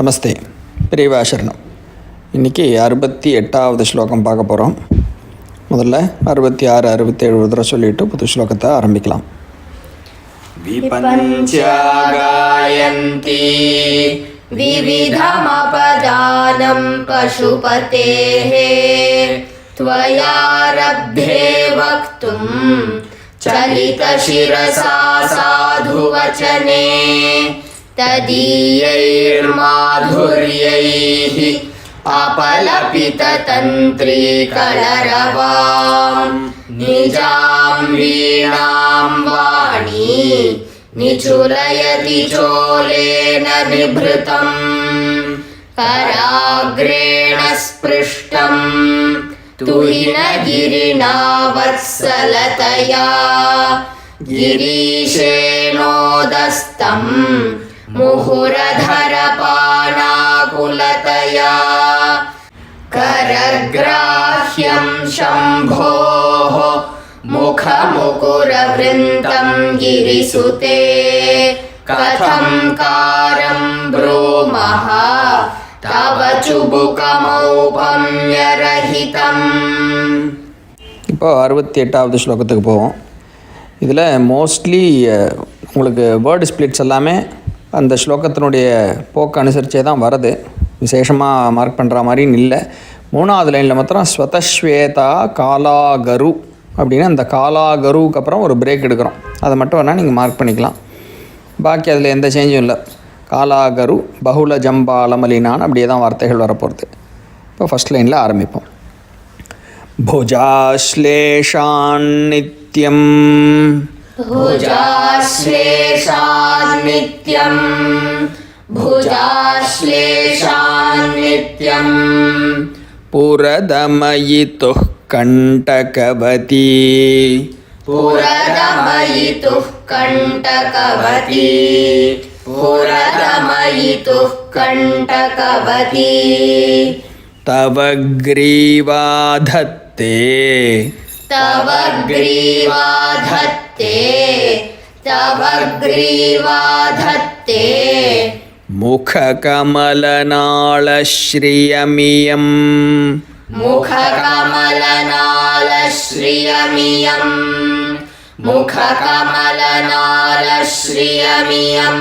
நமஸ்தே, பெரியவா சரணம். இன்றைக்கி 68வது ஸ்லோகம் பார்க்க போகிறோம். முதல்ல 66, 67 தடவை சொல்லிவிட்டு புது ஸ்லோகத்தை ஆரம்பிக்கலாம். விபஞ்சாகாயந்தி விவிதமபதானம் பசுபதேஹ த்வயாரப்தே வக்தும் சலிதசிரசா சாதுவச்சனே ததீயைர்மாதுர்யைः अपलपिततन्त्रीकलरवां निजां वीणां वाणी निचुलयति चोलेन निभृतं कराग्रेण स्पृष्टं तुहिनगिरिना वत्सलतया गिरीशेनोदस्तं मुहुरधरपानाकुलतया करग्राह्यं शम्भोः मुखमुकुरवृन्तं गिरिसुते कथं कारं ब्रूमः तव चुबुकमौपम्यरहितम्. இப்போ 68வது ஸ்லோகத்துக்கு போவோம். இதில் மோஸ்ட்லி உங்களுக்கு வேர்டு ஸ்பிளிட்ஸ் எல்லாமே அந்த ஸ்லோகத்தினுடைய போக்கு அனுசரித்தே தான் வருது. விசேஷமாக மார்க் பண்ணுற மாதிரின்னு இல்லை. 3வது லைனில் மாத்திரம் ஸ்வதஸ்வேதா காலாகரு அப்படின்னு அந்த காலாகருவுக்கு அப்புறம் ஒரு பிரேக் எடுக்கிறோம். அதை மட்டும் வேணால் நீங்கள் மார்க் பண்ணிக்கலாம். பாக்கி அதில் எந்த சேஞ்சும் இல்லை. காலாகரு பகுல ஜம்பாலமலினான் அப்படியே தான் வார்த்தைகள் வரப்போகிறது. இப்போ ஃபஸ்ட் லைனில் ஆரம்பிப்போம். புஜாஸ்லேஷான் நித்யம் भुजाश्लेषान् नित्यं भुजाश्लेषान् नित्यं पुरदमयितुः कण्टकवती पुरदमयितुः कण्टकवती पुरदमयितुः कण्टकवती तव ग्रीवाधत्ते तव ग्रीवाधत्ते तव ग्रीवाधत्ते मुखकमलनालश्रियमियं मुखकमलनालश्रियमियं मुखकमलनालश्रियमियं.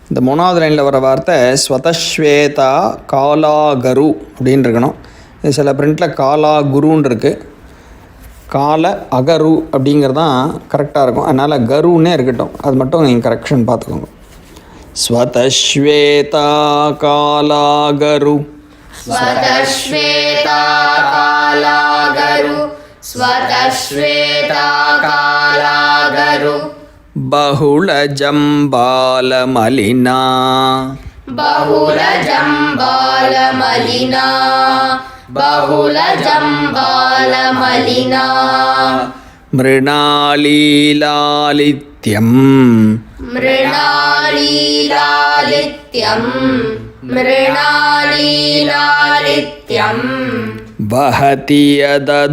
இந்த 3வது லைனில் வர வார்த்தை ஸ்வதஸ்வேதா காலாகரு அப்படின்னு இருக்கணும். இது சில பிரிண்டில் காலாகுருன்னு இருக்குது. கால அகரு அப்படிங்கிறது தான் கரெக்டாக இருக்கும். அதனால் கருன்னே இருக்கட்டும். அது மட்டும் நீங்கள் கரெக்ஷன் பார்த்துக்கோங்க. ஸ்வதஸ்வேதா காலாகரு स्वतश्वेता कालागरु स्वतश्वेता कालागरु बहुलजम्बालमलिना बहुलजम्बालमलिना बहुलजम्बालमलिना मृणालीलालित्यं मृणालीलालित्यं मृणालीलालित्यं वहति यदधोहारलतिका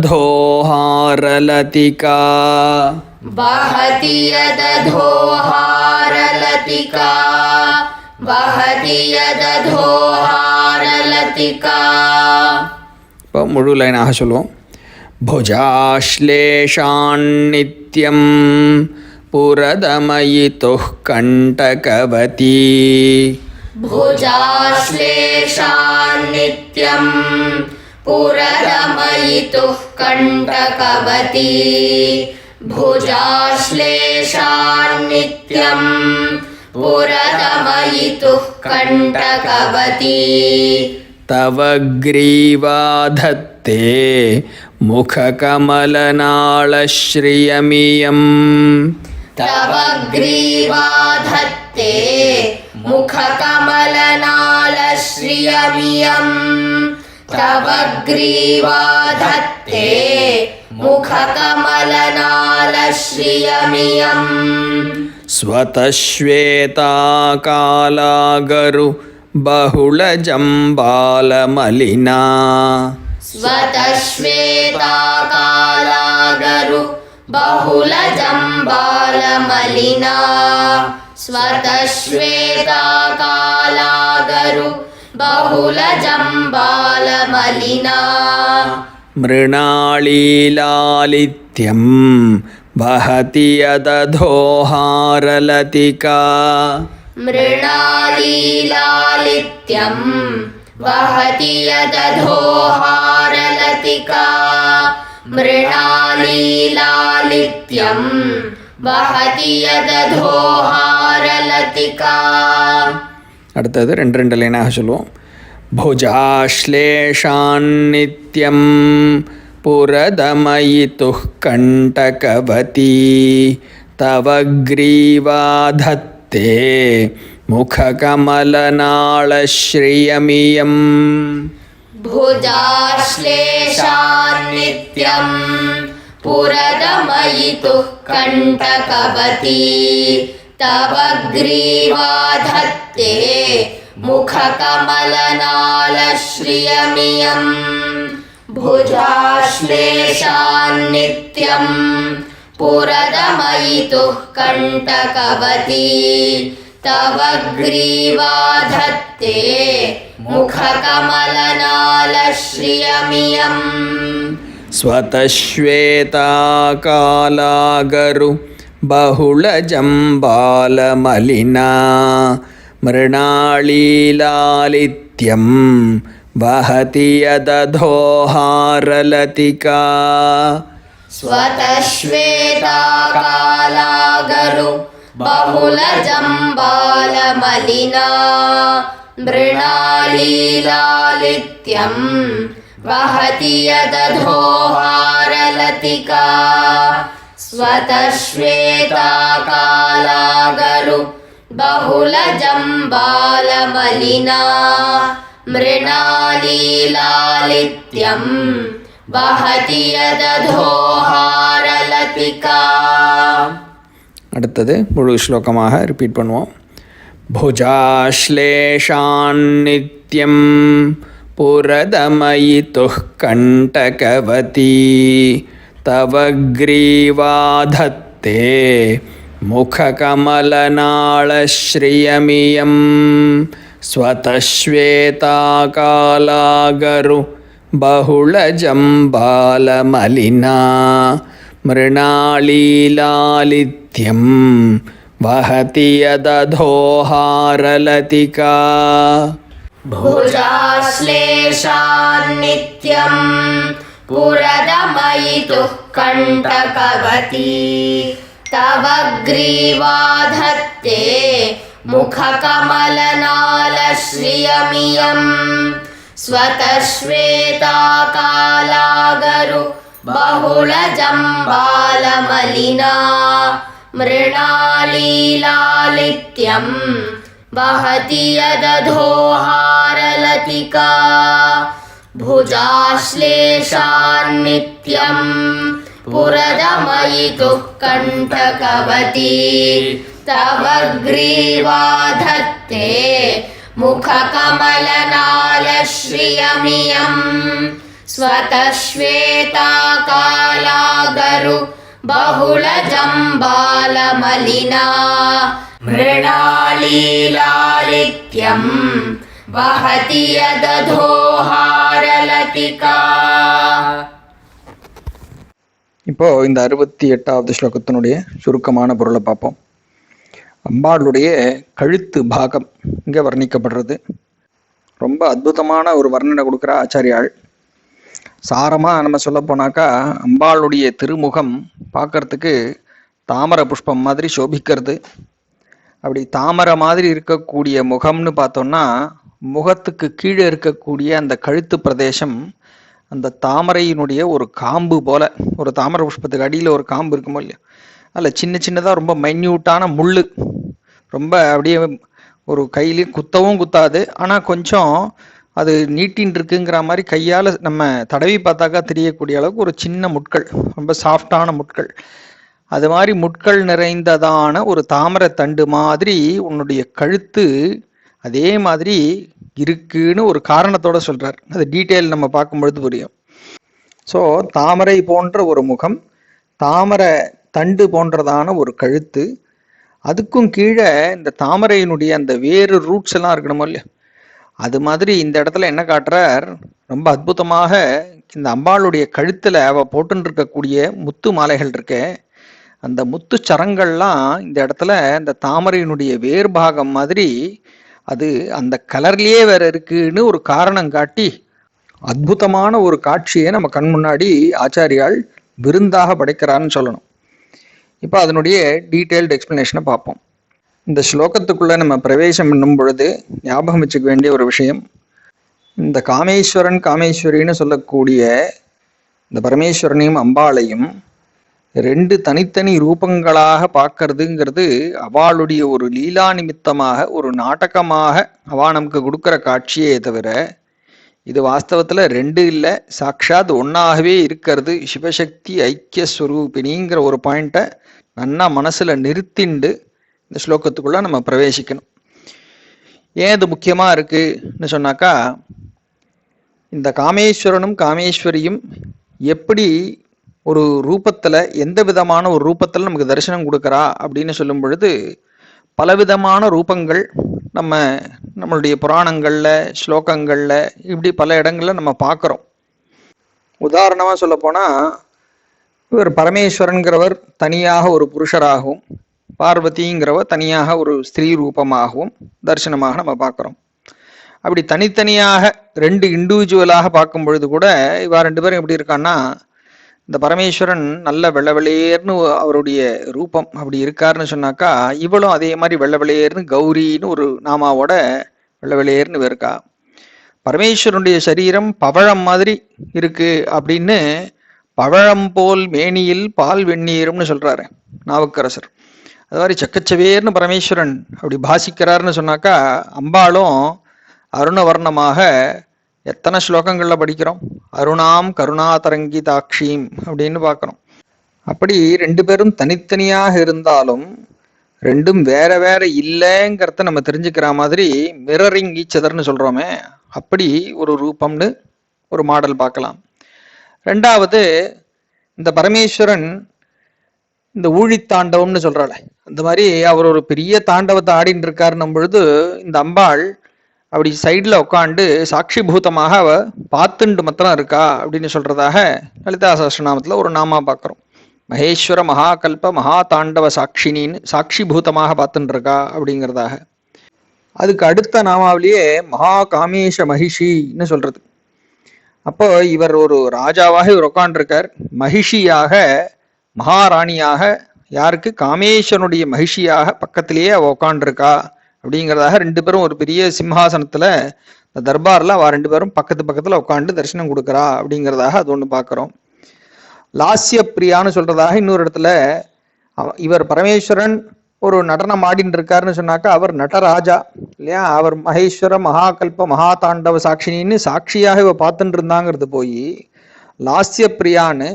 वहति यदधोहारलतिका वहति यदधोहारलतिका. இப்போ முழு லைனாக சொல்லுவோம். புஜாஸ்லேஷான் நித்யம் புரதமயிதுः கண்டகவதி भुजाश्लेषान् नित्यं पुरदमयितुः कण्टकवती भुजाश्लेषान् नित्यं पुरदमयितुः कण्टकवती तव ग्रीवाधत्ते मुखकमलनालश्रियमियं तव ग्रीवाधत्ते मुखकमलनालश्रियमियं तव ग्रीवाधत्ते मुखकमलनालश्रियमियं. स्वतश्वेता कालागरु बहुलजम्बालमलिना स्वतश्वेता कालागरु बहुलजम्बालमलिना स्वतश्वेताकालागरु बहुलजम्बालमलिना मृणालीलालित्यं वहति यदधोहारलतिका मृणालीलालित्यं वहति यदधोहारलतिका मृणालीलालित्यं वहति यदधोहारलतिका. அடுத்தது ரெண்டு ரெண்டு லைனாக சொல்லுவோம். भुजाश्लेषान्नित्यं पुरदमयितुः कण्टकवती तव ग्रीवाधत्ते मुखकमलनाळश्रियमियम्. भुजाश्लेषान्नित्यं पुरदमयितुः कण्टकवती तव ग्रीवाधत्ते मुखकमलनालश्रियमियम्. भुजाश्लेषान्नित्यं पुरदमयितुः कण्टकवती तव ग्रीवाधत्ते मुखकमलनालश्रियमियम्. स्वतश्वेताकालागरु बहुलजम्बालमलिना मृणालीलालित्यं वहति यदधोहारलतिका. स्वतश्वेताकालागरु बहुलजम्बालमलिना मृणालीलालित्यं वहति यदधोहारलतिका. स्वतश्वेताकालागरु बहुलजम्बालमलिना मृणालीलालित्यं वहति यदधोहारलतिका. அடுத்தது முழு ஸ்லோகமாக ரிப்பீட் பண்ணுவோம். भुजाश्लेषान्नित्यं पुरदमयितुः कण्टकवती तव ग्रीवाधत्ते मुखकमलनाळश्रियमियम्. स्वतश्वेताकालागरु बहुलजम्बालमलिना मृणालीलालित्यं वहति यदधोहारलतिका. भुजाश्लेषान्नित्यं पुरदमयितुः कण्टकवती तव ग्रीवाधत्ते मुखकमलनालश्रियमियम्. स्वतश्वेताकालागरु बहुलजम्बालमलिना मृणालीलालित्यं वहति यदधोहारलतिका. भुजाश्लेषान्नित्यं पुरदमयितुः कण्टकवती तव ग्रीवाधत्ते मुखकमलनालश्रियमियम्. स्वतश्वेताकालागरु बहुलजम्बालमलिना मृणालीलालित्यं वहति यदधोहारलतिका. இப்போ இந்த 68வது ஸ்லோகத்தினுடைய சுருக்கமான பொருளை பார்ப்போம். அம்பாளுடைய கழுத்து பாகம் இங்கே வர்ணிக்கப்படுறது. ரொம்ப அற்புதமான ஒரு வர்ணனை கொடுக்குற ஆச்சாரியாள். சாரமாக நம்ம சொல்ல போனாக்கா அம்பாளுடைய திருமுகம் பார்க்கறதுக்கு தாமரை புஷ்பம் மாதிரி சோபிக்கிறது. அப்படி தாமரை மாதிரி இருக்கக்கூடிய முகம்னு பார்த்தோம்னா முகத்துக்கு கீழே இருக்கக்கூடிய அந்த கழுத்து பிரதேசம் அந்த தாமரையினுடைய ஒரு காம்பு போல, ஒரு தாமரை புஷ்பத்துக்கு அடியில் ஒரு காம்பு இருக்குமோ இல்லையா, அதில் சின்ன சின்னதாக ரொம்ப மைன்யூட்டான முள், ரொம்ப அப்படியே ஒரு கையிலே குத்தவும் குத்தாது, ஆனால் கொஞ்சம் அது நீட்டின் இருக்குங்கிற மாதிரி கையால் நம்ம தடவி பார்த்தாக்கா தெரியக்கூடிய அளவுக்கு ஒரு சின்ன முட்கள், ரொம்ப சாஃப்டான முட்கள், அது மாதிரி முட்கள் நிறைந்ததான ஒரு தாமரை தண்டு மாதிரி உன்னுடைய கழுத்து அதே மாதிரி இருக்குன்னு ஒரு காரணத்தோட சொல்றார். அது டீட்டெயில் நம்ம பார்க்கும்பொழுது புரியும். ஸோ தாமரை போன்ற ஒரு முகம், தாமரை தண்டு போன்றதான ஒரு கழுத்து, அதுக்கும் கீழே இந்த தாமரையினுடைய அந்த வேறு ரூட்ஸ் எல்லாம் இருக்கணுமோ இல்லையா, அது மாதிரி இந்த இடத்துல என்ன காட்டுறார், ரொம்ப அற்புதமாக இந்த அம்பாளுடைய கழுத்துல அவ போட்டுன்னு இருக்கக்கூடிய முத்து மாலைகள் இருக்கே, அந்த முத்து சரங்கள்லாம் இந்த இடத்துல இந்த தாமரையினுடைய வேர் பாகம் மாதிரி அது அந்த கலர்லயே வேற இருக்குன்னு ஒரு காரணம் காட்டி அற்புதமான ஒரு காட்சியை நம்ம கண் முன்னாடி ஆச்சாரியால் விருந்தாக படைக்கிறான்னு சொல்லணும். இப்போ அதனுடைய டீட்டெயில்டு எக்ஸ்பிளனேஷனை பார்ப்போம். இந்த ஸ்லோகத்துக்குள்ள நம்ம பிரவேசம் பண்ணும் பொழுது ஞாபகம் வச்சுக்க வேண்டிய ஒரு விஷயம், இந்த காமேஸ்வரன் காமேஸ்வரின்னு சொல்லக்கூடிய இந்த பரமேஸ்வரனையும் அம்பாளையும் ரெண்டு தனித்தனி ரூபங்களாக பார்க்கறதுங்கிறது அவளுடைய ஒரு லீலா நிமித்தமாக ஒரு நாடகமாக அவ நமக்கு கொடுக்குற காட்சியே தவிர இது வாஸ்தவத்துல ரெண்டு இல்லை, சாட்சாத் ஒன்னாகவே இருக்கிறது. சிவசக்தி ஐக்கிய ஸ்வரூபிணிங்கிற ஒரு பாயிண்ட்டை நன்னா மனசுல நிறுத்திண்டு இந்த ஸ்லோகத்துக்குள்ள நம்ம பிரவேசிக்கணும். ஏன் இது முக்கியமா இருக்குன்னு சொன்னாக்கா, இந்த காமேஸ்வரனும் காமேஸ்வரியும் எப்படி ஒரு ரூபத்துல எந்த விதமான ஒரு ரூபத்துல நமக்கு தரிசனம் கொடுக்கறா அப்படின்னு சொல்லும் பொழுது பலவிதமான ரூபங்கள் நம்மளுடைய புராணங்கள்ல ஸ்லோகங்கள்ல இப்படி பல இடங்கள்ல நம்ம பார்க்குறோம். உதாரணமா சொல்ல போனா, இவர் பரமேஸ்வரன்கிறவர் தனியாக ஒரு புருஷராகவும் பார்வதிங்கிறவர் தனியாக ஒரு ஸ்திரீ ரூபமாகவும் தரிசனமாக நம்ம பார்க்குறோம். அப்படி தனித்தனியாக ரெண்டு இண்டிவிஜுவலாக பார்க்கும் பொழுது கூட இவா ரெண்டு பேரும் எப்படி இருக்கான்னா, இந்த பரமேஸ்வரன் நல்ல வெள்ளை வெளியேர்னு அவருடைய ரூபம் அப்படி இருக்காருன்னு சொன்னாக்கா, இவளும் அதே மாதிரி வெள்ளை வெளியேர்னு கௌரின்னு ஒரு நாமாவோட வெள்ளை வெளியேர்னு இருக்கா. பரமேஸ்வரனுடைய சரீரம் பவழம் மாதிரி இருக்கு அப்படின்னு பவழம் போல் மேனியில் பால் வெந்நீரும்னு சொல்றாரு நாவுக்கரசர். அது மாதிரி சக்கச்சவேர்னு பரமேஸ்வரன் அப்படி பாசிக்கிறாருன்னு சொன்னாக்கா, அம்பாளும் அருணவர்ணமாக எத்தனை ஸ்லோகங்கள்ல படிக்கிறோம், அருணாம் கருணாதரங்கி தாட்சியும் அப்படின்னு பார்க்கிறோம். அப்படி ரெண்டு பேரும் தனித்தனியாக இருந்தாலும் ரெண்டும் வேற வேற இல்லைங்கிறத நம்ம தெரிஞ்சுக்கிற மாதிரி மிரரிங் ஈச் அதர்னு சொல்றோமே, அப்படி ஒரு ரூபம்னு ஒரு மாடல் பார்க்கலாம். ரெண்டாவது, இந்த பரமேஸ்வரன் இந்த ஊழித்தாண்டவம்னு சொல்றாள், அந்த மாதிரி அவர் ஒரு பெரிய தாண்டவத்தை ஆடின்னு இருக்காருன்னும் பொழுது இந்த அம்பாள் அப்படி சைட்ல உட்காந்து சாட்சி பூதமாக அவ பார்த்துண்டு மாத்திரம் இருக்கா அப்படின்னு சொல்றதாக லலிதா சஹஸ்ரநாமத்துல ஒரு நாமா பார்க்கிறோம். மகேஸ்வர மகாகல்ப மகா தாண்டவ சாட்சினின்னு சாட்சி பூதமாக பார்த்துட்டு இருக்கா அப்படிங்கிறதாக. அதுக்கு அடுத்த நாமாவிலேயே மகா காமேஷ மகிஷின்னு சொல்றது. அப்போ இவர் ஒரு ராஜாவாக இவர் உட்காண்டிருக்கார், மகிஷியாக மகாராணியாக யாருக்கு, காமேஸ்வரனுடைய மகிஷியாக பக்கத்திலேயே அவ உட்காண்டிருக்கா அப்படிங்கிறதாக. ரெண்டு பேரும் ஒரு பெரிய சிம்ஹாசனத்துல தர்பார்ல அவ ரெண்டு பேரும் பக்கத்து பக்கத்துல உட்காந்து தரிசனம் கொடுக்குறா அப்படிங்கிறதாக அது ஒண்ணு பார்க்கிறோம். லாஸ்ய பிரியான்னு சொல்றதாக இன்னொரு இடத்துல இவர் பரமேஸ்வரன் ஒரு நடனம் ஆடின்னு இருக்காருன்னு சொன்னாக்கா அவர் நடராஜா இல்லையா, அவர் மகேஸ்வர மகாகல்ப மகா தாண்டவ சாட்சினின்னு சாட்சியாக இவ பார்த்துட்டு இருந்தாங்கிறது போய் லாஸ்ய பிரியான்னு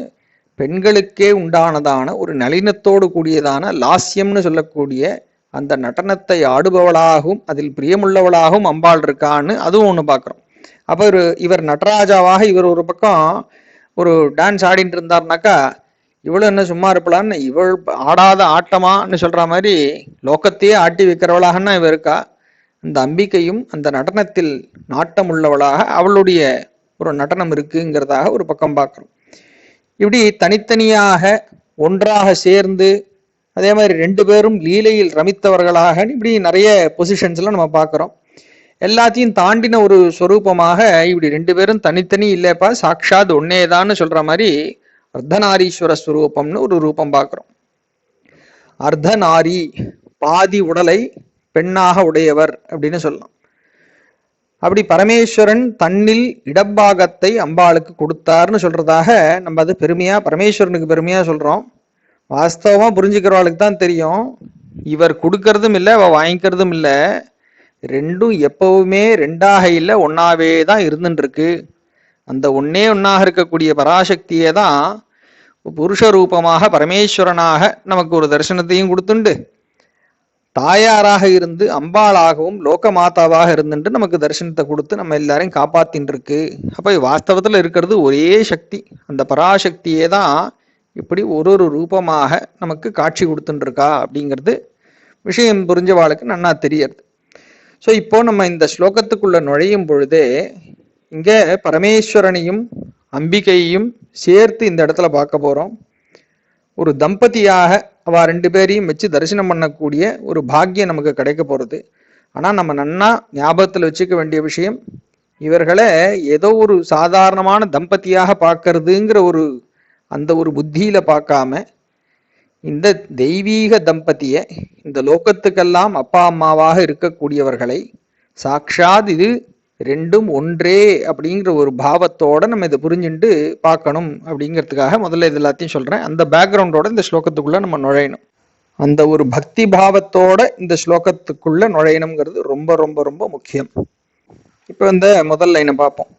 பெண்களுக்கே உண்டானதான ஒரு நளினத்தோடு கூடியதான லாஸ்யம்னு சொல்லக்கூடிய அந்த நடனத்தை ஆடுபவளாகவும் அதில் பிரியமுள்ளவளாகவும் அம்பாள் இருக்கான்னு அதுவும் ஒண்ணு பார்க்கிறோம். அப்ப இவர் நடராஜாவாக இவர் ஒரு பக்கம் ஒரு டான்ஸ் ஆடிட்டு இருந்தாருனாக்கா, இவளும் என்ன சும்மா இருப்பலான்னு இவள் ஆடாத ஆட்டமான்னு சொல்ற மாதிரி லோகத்தையே ஆட்டி வைக்கிறவளாகன்னா இவ இருக்கா. அந்த அம்பிகையும் அந்த நடனத்தில் நாட்டம் உள்ளவளாக அவளுடைய ஒரு நடனம் இருக்குங்கிறதாக ஒரு பக்கம் பார்க்கிறோம். இப்படி தனித்தனியாக ஒன்றாக சேர்ந்து அதே மாதிரி ரெண்டு பேரும் லீலையில் ரமித்தவர்களாக இப்படி நிறைய பொசிஷன்ஸ்லாம் நம்ம பார்க்கிறோம். எல்லாத்தையும் தாண்டின ஒரு ஸ்வரூபமாக இப்படி ரெண்டு பேரும் தனித்தனி இல்லப்பா சாட்சாத் ஒன்னேதான்னு சொல்ற மாதிரி அர்த்தநாரீஸ்வர ஸ்வரூபம்னு ஒரு ரூபம் பார்க்கிறோம். அர்த்தநாரி பாதி உடலை பெண்ணாக உடையவர் அப்படின்னு சொல்லலாம். அப்படி பரமேஸ்வரன் தன்னில் இடப்பாகத்தை அம்பாளுக்கு கொடுத்தார்னு சொல்றதாக நம்ம அது பெருமையா பரமேஸ்வரனுக்கு பெருமையா சொல்றோம். வாஸ்தவமா புரிஞ்சுக்கிறவளுக்கு தான் தெரியும், இவர் கொடுக்கறதும் இல்லை அவ வாங்கிக்கிறதும் இல்லை, ரெண்டும் எப்பவுமே ரெண்டாக இல்லை ஒன்னாவே தான் இருந்துட்டு இருக்கு. அந்த ஒன்னே ஒன்னாக இருக்கக்கூடிய பராசக்தியே தான் புருஷ ரூபமாக பரமேஸ்வரனாக நமக்கு ஒரு தரிசனத்தையும் கொடுத்துண்டு தாயாராக இருந்து அம்பாளாகவும் லோக மாதாவாக இருந்துட்டு நமக்கு தரிசனத்தை கொடுத்து நம்ம எல்லாரையும் காப்பாத்தின்னு இருக்கு. அப்ப வாஸ்தவத்துல இருக்கிறது ஒரே சக்தி, அந்த பராசக்தியே தான் இப்படி ஒரு ஒரு ரூபமாக நமக்கு காட்சி கொடுத்துட்டு இருக்கா அப்படிங்கிறது விஷயம் புரிஞ்சவாளுக்கு நன்னா தெரியறது. ஸோ இப்போ நம்ம இந்த ஸ்லோகத்துக்குள்ள நுழையும் பொழுதே இங்க பரமேஸ்வரனையும் அம்பிகையையும் சேர்த்து இந்த இடத்துல பார்க்க போறோம். ஒரு தம்பதியாக அவ ரெண்டு பேரையும் வச்சு தரிசனம் பண்ணக்கூடிய ஒரு பாக்கியம் நமக்கு கிடைக்க போறது. ஆனா நம்ம நன்னா ஞாபகத்துல வச்சுக்க வேண்டிய விஷயம், இவர்களை ஏதோ ஒரு சாதாரணமான தம்பதியாக பார்க்கறதுங்கிற அந்த ஒரு புத்தியில பார்க்காம இந்த தெய்வீக தம்பதிய, இந்த லோகத்துக்கெல்லாம் அப்பா அம்மாவாக இருக்கக்கூடியவர்களை சாக்ஷாத் இது ரெண்டும் ஒன்றே அப்படிங்கிற ஒரு பாவத்தோட நம்ம இதை புரிஞ்சுட்டு பார்க்கணும் அப்படிங்கிறதுக்காக முதல்ல இது எல்லாத்தையும் சொல்றேன். அந்த பேக்ரவுண்டோட இந்த ஸ்லோகத்துக்குள்ள நம்ம நுழையணும். அந்த ஒரு பக்தி பாவத்தோட இந்த ஸ்லோகத்துக்குள்ள நுழையணுங்கிறது ரொம்ப ரொம்ப ரொம்ப முக்கியம். இப்ப இந்த முதல் லைனை பார்ப்போம்.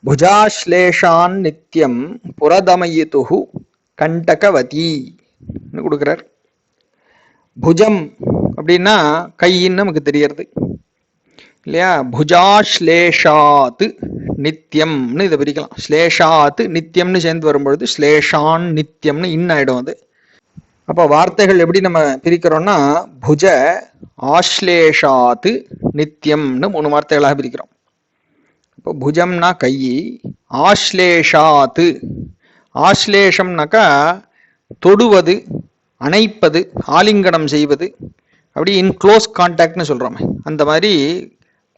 புஜாஸ்லேஷான் நித்யம் புரதமயிதுஹு கண்டகவதி கொடுக்கிறார். புஜம் அப்படின்னா கையின்னு நமக்கு தெரியறது இல்லையா? புஜாஸ்லேஷாத் நித்தியம்னு இதை பிரிக்கலாம். ஸ்லேஷாத் நித்தியம்னு சேர்ந்து வரும்பொழுது ஸ்லேஷான் நித்தியம்னு ஆயிடும் அது. அப்போ வார்த்தைகள் எப்படி நம்ம பிரிக்கிறோம்னா புஜ ஆஸ்லேஷாத் நித்தியம்னு 3 வார்த்தைகளாக பிரிக்கிறோம். இப்போ புஜம்னா கை, ஆஸ்லேஷாத் ஆஸ்லேஷம்னாக்கா தொடுவது, அணைப்பது, ஆலிங்கனம் செய்வது, அப்படி இன் க்ளோஸ் கான்டாக்ட்னு சொல்றோமே அந்த மாதிரி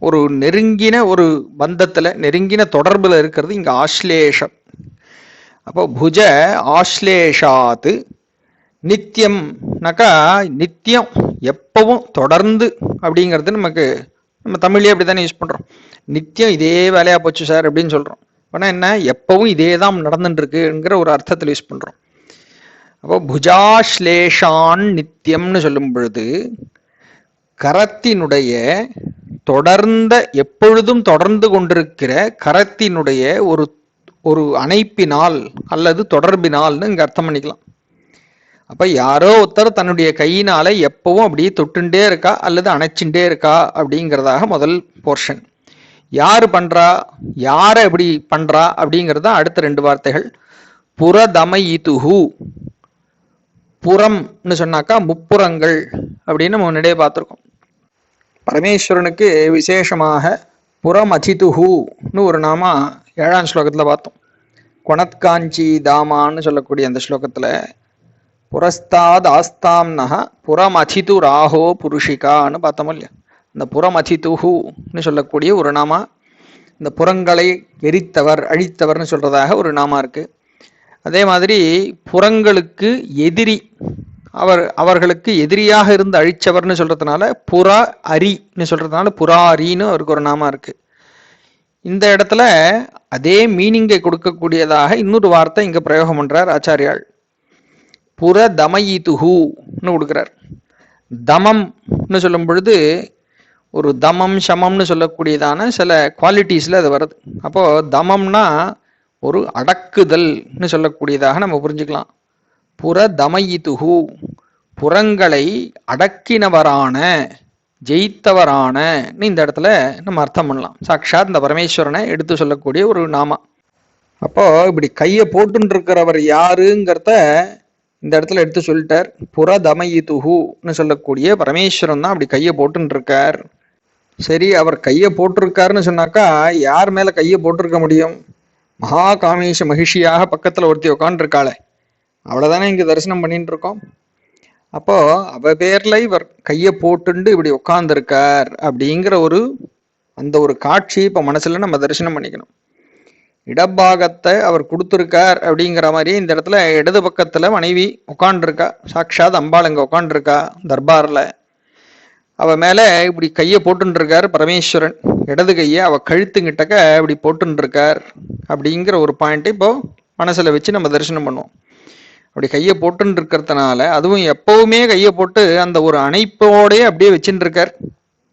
ஒரு நெருங்கின ஒரு பந்தத்துல நெருங்கின தொடர்புல இருக்கிறது இங்க ஆஸ்லேஷம். அப்போ புஜ ஆஸ்லேஷாத் நித்தியம்னாக்கா நித்தியம் எப்பவும் தொடர்ந்து அப்படிங்கிறது நமக்கு நம்ம தமிழ்லேயே அப்படித்தானே யூஸ் பண்றோம். நித்தியம் இதே வேலையா போச்சு சார் அப்படின்னு சொல்றோம். ஆனால் என்ன, எப்பவும் இதே தான் நடந்துட்டு இருக்குங்கிற ஒரு அர்த்தத்தில் யூஸ் பண்றோம். அப்போ புஜாஸ்லேஷான் நித்தியம்னு சொல்லும் பொழுது கரத்தினுடைய தொடர்ந்த எப்பொழுதும் தொடர்ந்து கொண்டிருக்கிற கரத்தினுடைய ஒரு அணைப்பினால் அல்லது தொடர்பினால்னு இங்க அர்த்தம் பண்ணிக்கலாம். அப்ப யாரோ ஒருத்தர் தன்னுடைய கையினால எப்பவும் அப்படியே தொட்டுண்டே இருக்கா அல்லது அணைச்சுட்டே இருக்கா அப்படிங்கிறதாக முதல் போர்ஷன். யாரு பண்றா, யார எப்படி பண்றா அப்படிங்கிறத அடுத்த 2 வார்த்தைகள். புரதமயிதுஹு, புறம்னு சொன்னாக்கா முப்புறங்கள் அப்படின்னு நம்ம முன்னாடியே பார்த்துருக்கோம். பரமேஸ்வரனுக்கு விசேஷமாக புறமதிதுஹுன்னு ஒரு நாமா 7ஆம் ஸ்லோகத்துல பார்த்தோம். கொணத்காஞ்சி தாமான்னு சொல்லக்கூடிய அந்த ஸ்லோகத்துல புரஸ்தாத் ஆஸ்தாம்னஹ புறமதிது ராஹோ புருஷிகான்னு பார்த்தோம் இல்லையா? இந்த புறமதிதுஹுன்னு சொல்லக்கூடிய ஒரு நாமா, இந்த புறங்களை எரித்தவர் அழித்தவர்னு சொல்றதாக ஒரு நாமா இருக்கு. அதே மாதிரி புறங்களுக்கு எதிரி, அவர்களுக்கு எதிரியாக இருந்து அழிச்சவர்னு சொல்றதுனால புற அரின்னு சொல்றதுனால புராரின்னு அவருக்கு ஒரு நாமா இருக்கு. இந்த இடத்துல அதே மீனிங்கை கொடுக்கக்கூடியதாக இன்னொரு வார்த்தை இங்க பிரயோகம் பண்றார் ஆச்சாரியால். புற தமயிதுஹுன்னு கொடுக்கிறார். தமம்னு சொல்லும் பொழுது ஒரு தமம் சமம்னு சொல்லக்கூடியதான சில குவாலிட்டிஸ்ல அது வருது. அப்போ தமம்னா ஒரு அடக்குதல்னு சொல்லக்கூடியதாக நம்ம புரிஞ்சுக்கலாம். புற தமயிதுஹு, புறங்களை அடக்கினவரான ஜெயித்தவரான இந்த இடத்துல நம்ம அர்த்தம் பண்ணலாம். சாக்ஷாத் இந்த பரமேஸ்வரனை எடுத்து சொல்லக்கூடிய ஒரு நாமா. அப்போ இப்படி கையை போட்டுன்னு இருக்கிறவர் யாருங்கிறத இந்த இடத்துல எடுத்து சொல்லிட்டார். புரதமயிதுஹுன்னு சொல்லக்கூடிய பரமேஸ்வரன் தான் அப்படி கையை போட்டுன்னு இருக்கார். சரி, அவர் கையை போட்டிருக்காருன்னு சொன்னாக்கா யார் மேல கையை போட்டிருக்க முடியும்? மகா காமேஷ மகிழ்ச்சியாக பக்கத்துல ஒருத்தி உட்காந்துருக்காளே, அவ்வளவுதானே இங்க தரிசனம் பண்ணிட்டு இருக்கோம். அப்போ அவ பேர்ல இவர் கையை போட்டுண்டு இப்படி உட்கார்ந்துருக்கார் அப்படிங்கிற அந்த ஒரு காட்சி இப்ப மனசுல நம்ம தரிசனம் பண்ணிக்கணும். இடப்பாகத்தை அவர் கொடுத்துருக்கார் அப்படிங்கிற மாதிரி இந்த இடத்துல இடது பக்கத்துல மனைவி உட்காண்டிருக்கா. சாக்ஷாத் அம்பாள் அங்க உட்காண்டிருக்கா தர்பார்ல. அவ மேல இப்படி கையை போட்டுன்னு இருக்கார் பரமேஸ்வரன். இடது கையை அவ கழுத்துங்கிட்டக்க இப்படி போட்டுன்னு இருக்கார் அப்படிங்கிற ஒரு பாயிண்ட் இப்போ மனசுல வச்சு நம்ம தரிசனம் பண்ணுவோம். அப்படி கையை போட்டுன்னு இருக்கிறதுனால, அதுவும் எப்பவுமே கையை போட்டு அந்த ஒரு அணைப்போடே அப்படியே வச்சுட்டு இருக்கார்.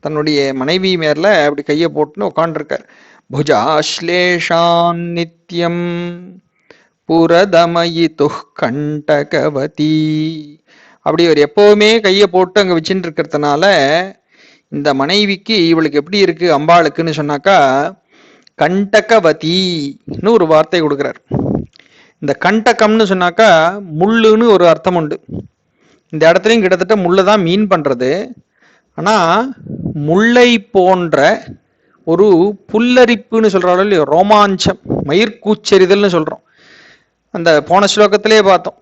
தன்னுடைய மனைவி மேல அப்படி கையை போட்டுன்னு உட்காண்டிருக்கார். புஜாஸ்லேஷான் நித்யம் புரதமயிதுஹ் கண்டகவதி, அப்படி அவர் எப்பவுமே கையை போட்டு அங்க வச்சுட்டு இருக்கிறதுனால இந்த மனைவிக்கு இவளுக்கு எப்படி இருக்கு அம்பாளுக்குன்னு சொன்னாக்கா கண்டகவதின்னு ஒரு வார்த்தை கொடுக்கிறார். இந்த கண்டகம்னு சொன்னாக்கா முள்ளுன்னு ஒரு அர்த்தம் உண்டு. இந்த இடத்துலையும் கிட்டத்தட்ட முள்ளை தான் மீன் பண்ணுறது. ஆனால் முல்லை போன்ற ஒரு புல்லரிப்புன்னு சொல்கிறாலும் இல்லையோ, ரோமாஞ்சம், மயிர்கூச்செறிதல்னு சொல்கிறோம். அந்த போன ஸ்லோகத்திலே பார்த்தோம்,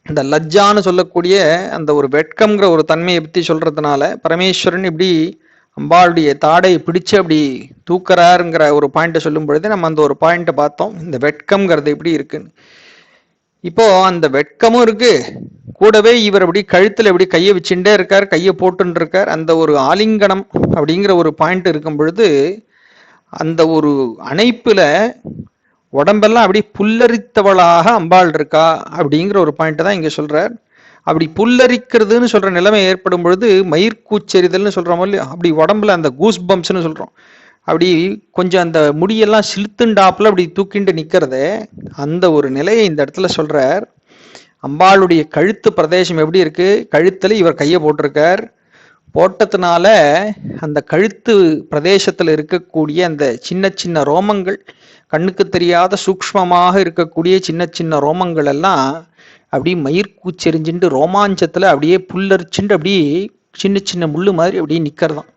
இந்த லஜ்ஜான்னு சொல்லக்கூடிய அந்த ஒரு வெட்கம்ங்கிற ஒரு தன்மையை பற்றி சொல்கிறதுனால பரமேஸ்வரன் இப்படி அம்பாளுடைய தாடை பிடிச்சு அப்படி தூக்குறாருங்கிற ஒரு பாயிண்ட்டை சொல்லும் பொழுது நம்ம அந்த ஒரு பாயிண்ட்டை பார்த்தோம், இந்த வெட்கம்ங்கிறது எப்படி இருக்குன்னு. இப்போ அந்த வெட்கமும் இருக்கு, கூடவே இவர் அப்படி கழுத்துல எப்படி கையை வச்சுட்டே இருக்கார், கையை போட்டுன்னு இருக்கார். அந்த ஒரு ஆலிங்கனம் அப்படிங்கிற ஒரு பாயிண்ட் இருக்கும் பொழுது அந்த ஒரு அணைப்புல உடம்பெல்லாம் அப்படி புல்லரித்தவளாக அம்பாள் இருக்கா அப்படிங்கிற ஒரு பாயிண்ட் தான் இங்க சொல்றார். அப்படி புல்லரிக்கிறதுன்னு சொல்ற நிலைமை ஏற்படும் பொழுது மயிர்கூச்செறிதல்னு சொல்றோம் இல்லையா, அப்படி உடம்புல அந்த கூஸ் பம்ப்ஸ்ன்னு சொல்றோம், அப்படி கொஞ்சம் அந்த முடியெல்லாம் சிலுத்துண்டாப்புல அப்படி தூக்கிண்டு நிக்கிறதே, அந்த ஒரு நிலையை இந்த இடத்துல சொல்றார். அம்பாளுடைய கழுத்து பிரதேசம் எப்படி இருக்கு, கழுத்துல இவர் கையை போட்டிருக்கார். போட்டதுனால அந்த கழுத்து பிரதேசத்துல இருக்கக்கூடிய அந்த சின்ன சின்ன ரோமங்கள், கண்ணுக்கு தெரியாத சூக்ஷ்மமாக இருக்கக்கூடிய சின்ன சின்ன ரோமங்கள் எல்லாம் அப்படியே மயிர்கூச்செறிஞ்சுட்டு ரோமாஞ்சத்துல அப்படியே புல்லரிச்சுண்டு அப்படியே சின்ன சின்ன முள்ளு மாதிரி அப்படியே நிக்கிறதாம்.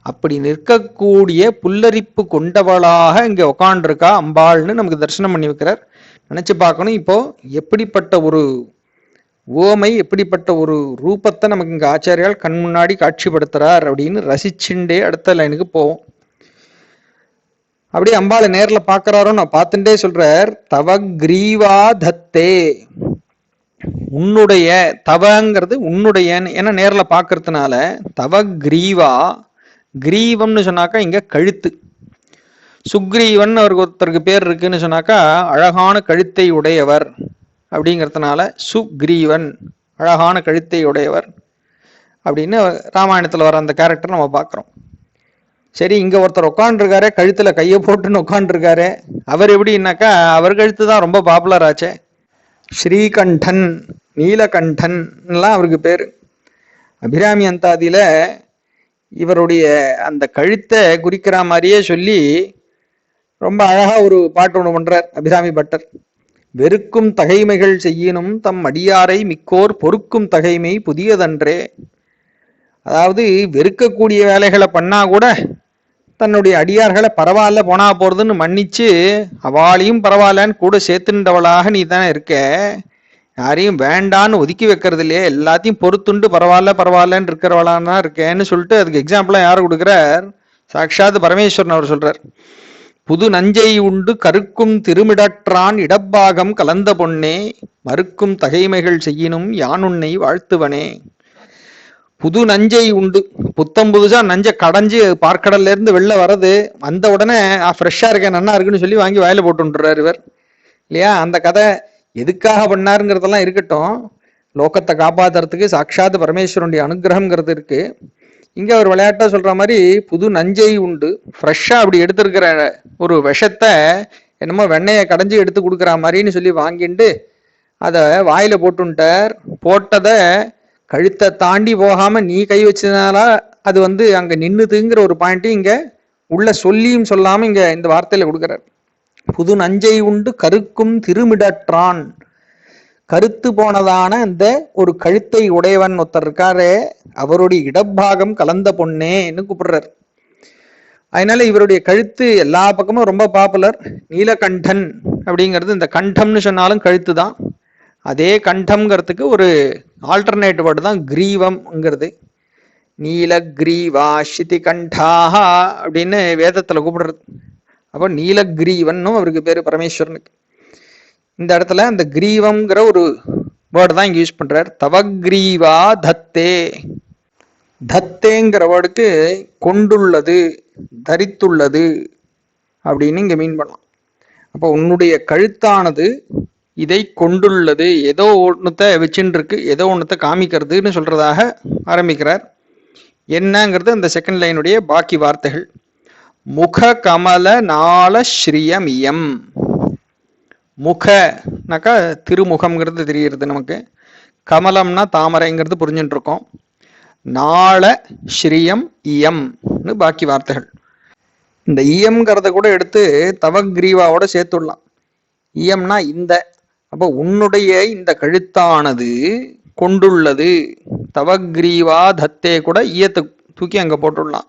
அப்படி நிற்கக்கூடிய புல்லரிப்பு கொண்டவளாக இங்க உக்காண்டிருக்கா அம்பாள்னு நமக்கு தரிசனம் பண்ணி வைக்கிறார். நினைச்சு பார்க்கணும், இப்போ எப்படிப்பட்ட ஒரு ஓமை, எப்படிப்பட்ட ஒரு ரூபத்தை நமக்கு இங்க ஆச்சாரியால் கண் முன்னாடி காட்சிப்படுத்துறார் அப்படின்னு ரசிச்சுண்டே அடுத்த லைனுக்கு போவோம். அப்படியே அம்பாளை நேர்ல பாக்குறாரோ நான் பார்த்துட்டே சொல்றார், தவ கிரீவா தத்தே, உன்னுடைய, தவங்கிறது உன்னுடைய, ஏன்னா நேர்ல பாக்குறதுனால தவ கிரீவா, கிரீவம்னு சொன்னாக்கா இங்க கழுத்து, சுக்ரீவன் அவருக்கு ஒருத்தருக்கு பேர் இருக்குன்னு சொன்னாக்கா அழகான கழுத்தை உடையவர் அப்படிங்கிறதுனால சுக்ரீவன், அழகான கழுத்தை உடையவர் அப்படின்னு ராமாயணத்துல வர அந்த கேரக்டர் நம்ம பார்க்கிறோம். சரி, இங்க ஒருத்தர் உட்காண்டிருக்காரு, கழுத்துல கையை போட்டுன்னு உட்காண்டிருக்காரு, அவர் எப்படின்னாக்கா அவர் கழுத்து தான் ரொம்ப பாப்புலர் ஆச்சே, ஸ்ரீகண்டன், நீலகண்டன் எல்லாம் அவருக்கு பேரு. அபிராமி அந்தாதியில இவருடைய அந்த கழுத்தை குறிக்கிற மாதிரியே சொல்லி ரொம்ப அழகா ஒரு பாட்டு ஒண்ணு பண்றார் அபிராமி பட்டர். வெறுக்கும் தகைமைகள் செய்யினும் தம் அடியாரை மிக்கோர் பொறுக்கும் தகைமை புதியதன்றே. அதாவது வெறுக்கக்கூடிய வேலைகளை பண்ணா கூட தன்னுடைய அடியார்களை பரவாயில்ல போனா போறதுன்னு மன்னிச்சு அவளையும் பரவாயில்லன்னு கூட சேர்த்துண்டவளாக நீ தானே இருக்க, யாரையும் வேண்டான்னு ஒதுக்கி வைக்கிறது இல்லையே, எல்லாத்தையும் பொறுத்துண்டு பரவாயில்ல பரவாயில்லன்னு இருக்கிறவளான்னு தான் இருக்கேன்னு சொல்லிட்டு அதுக்கு எக்ஸாம்பிளா யாரு கொடுக்குறார், சாட்சாத் பரமேஸ்வரன் அவர் சொல்றார். புது நஞ்சை உண்டு கருக்கும் திருமிடற்றான் இடப்பாகம் கலந்த பொன்னே, மறுக்கும் தகைமைகள் செய்யினும் யானுன்னை வாழ்த்துவனே. புது நஞ்சை உண்டு, புத்தம் புதுசா நஞ்சை கடைஞ்சு பார்க்கடல்ல இருந்து வெளில வர்றது, வந்த உடனே ஃப்ரெஷ்ஷா இருக்கேன் நன்னா இருக்குன்னு சொல்லி வாங்கி வாயில போட்டுன்றார் இவர் இல்லையா. அந்த கதை எதுக்காக பண்ணாருங்கிறதெல்லாம் இருக்கட்டும், லோகத்தை காப்பாத்துறதுக்கு சாட்சாத் பரமேஸ்வரனுடைய அனுகிரகம்ங்கிறது இருக்கு. இங்க அவர் விளையாட்டா சொல்ற மாதிரி புது நஞ்சை உண்டு, ஃப்ரெஷ்ஷா அப்படி எடுத்திருக்கிற ஒரு விஷத்தை என்னமோ வெண்ணையை கடைஞ்சி எடுத்து கொடுக்குற மாதிரின்னு சொல்லி வாங்கிட்டு அதை வாயில போட்டுட்டார். போட்டதை கழுத்தை தாண்டி போகாம நீ கை வச்சதுனால அது அங்க நின்னுதுங்கிற ஒரு பாயிண்ட் இங்க உள்ள சொல்லியும் சொல்லாம இங்க இந்த வார்த்தையில கொடுக்கிறார். புது நஞ்சை உண்டு கருக்கும் திருமிடற்றான், கருத்து போனதான அந்த ஒரு கழுத்தை உடையவன் ஒருத்தர் இருக்காரு, அவருடைய இடப்பாகம் கலந்த பொன்னேன்னு கூப்பிடுறார். அதனால இவருடைய கழுத்து எல்லா பக்கமும் ரொம்ப பாப்புலர். நீலகண்டன் அப்படிங்கிறது இந்த கண்டம்னு சொன்னாலும் கழுத்து தான், அதே கண்டம்ங்கிறதுக்கு ஒரு ஆல்டர்னேட் வேர்டு தான் கிரீவம்ங்கிறது. நீல கிரீவா சிதி கண்டாஹா அப்படின்னு வேதத்துல கூப்பிடுறது. அப்போ நீலகிரீவன்னும் அவருக்கு பேரு பரமேஸ்வரனுக்கு. இந்த இடத்துல அந்த கிரீவம்ங்கிற ஒரு வேர்டு தான் இங்க யூஸ் பண்றார். தவக்ரீவா தத்தே, தத்தேங்கிற வேர்டுக்கு கொண்டுள்ளது, தரித்துள்ளது அப்படின்னு இங்க மீன் பண்ணலாம். அப்போ உன்னுடைய கழுத்தானது இதை கொண்டுள்ளது, ஏதோ ஒண்ணுத்த வச்சுட்டு இருக்கு, ஏதோ ஒண்ணுத்த காமிக்கிறதுன்னு சொல்றதாக ஆரம்பிக்கிறார். என்னங்கிறது அந்த செகண்ட் லைனுடைய பாக்கி வார்த்தைகள். முக கமல நாள ஸ்ரீயமியம், முகனாக்கா திருமுகம்ங்கிறது தெரிகிறது நமக்கு, கமலம்னா தாமரைங்கிறது புரிஞ்சுட்டு இருக்கோம். நாள ஸ்ரீயம் இயம்னு பாக்கி வார்த்தைகள். இந்த இயம்ங்கிறத கூட எடுத்து தவக்ரீவாவோட சேர்த்துடலாம். இயம்னா இந்த. அப்போ உன்னுடைய இந்த கழுத்தானது கொண்டுள்ளது. தவக்ரீவா தத்தே கூட ஈயத்தை தூக்கி அங்கே போட்டுடலாம்.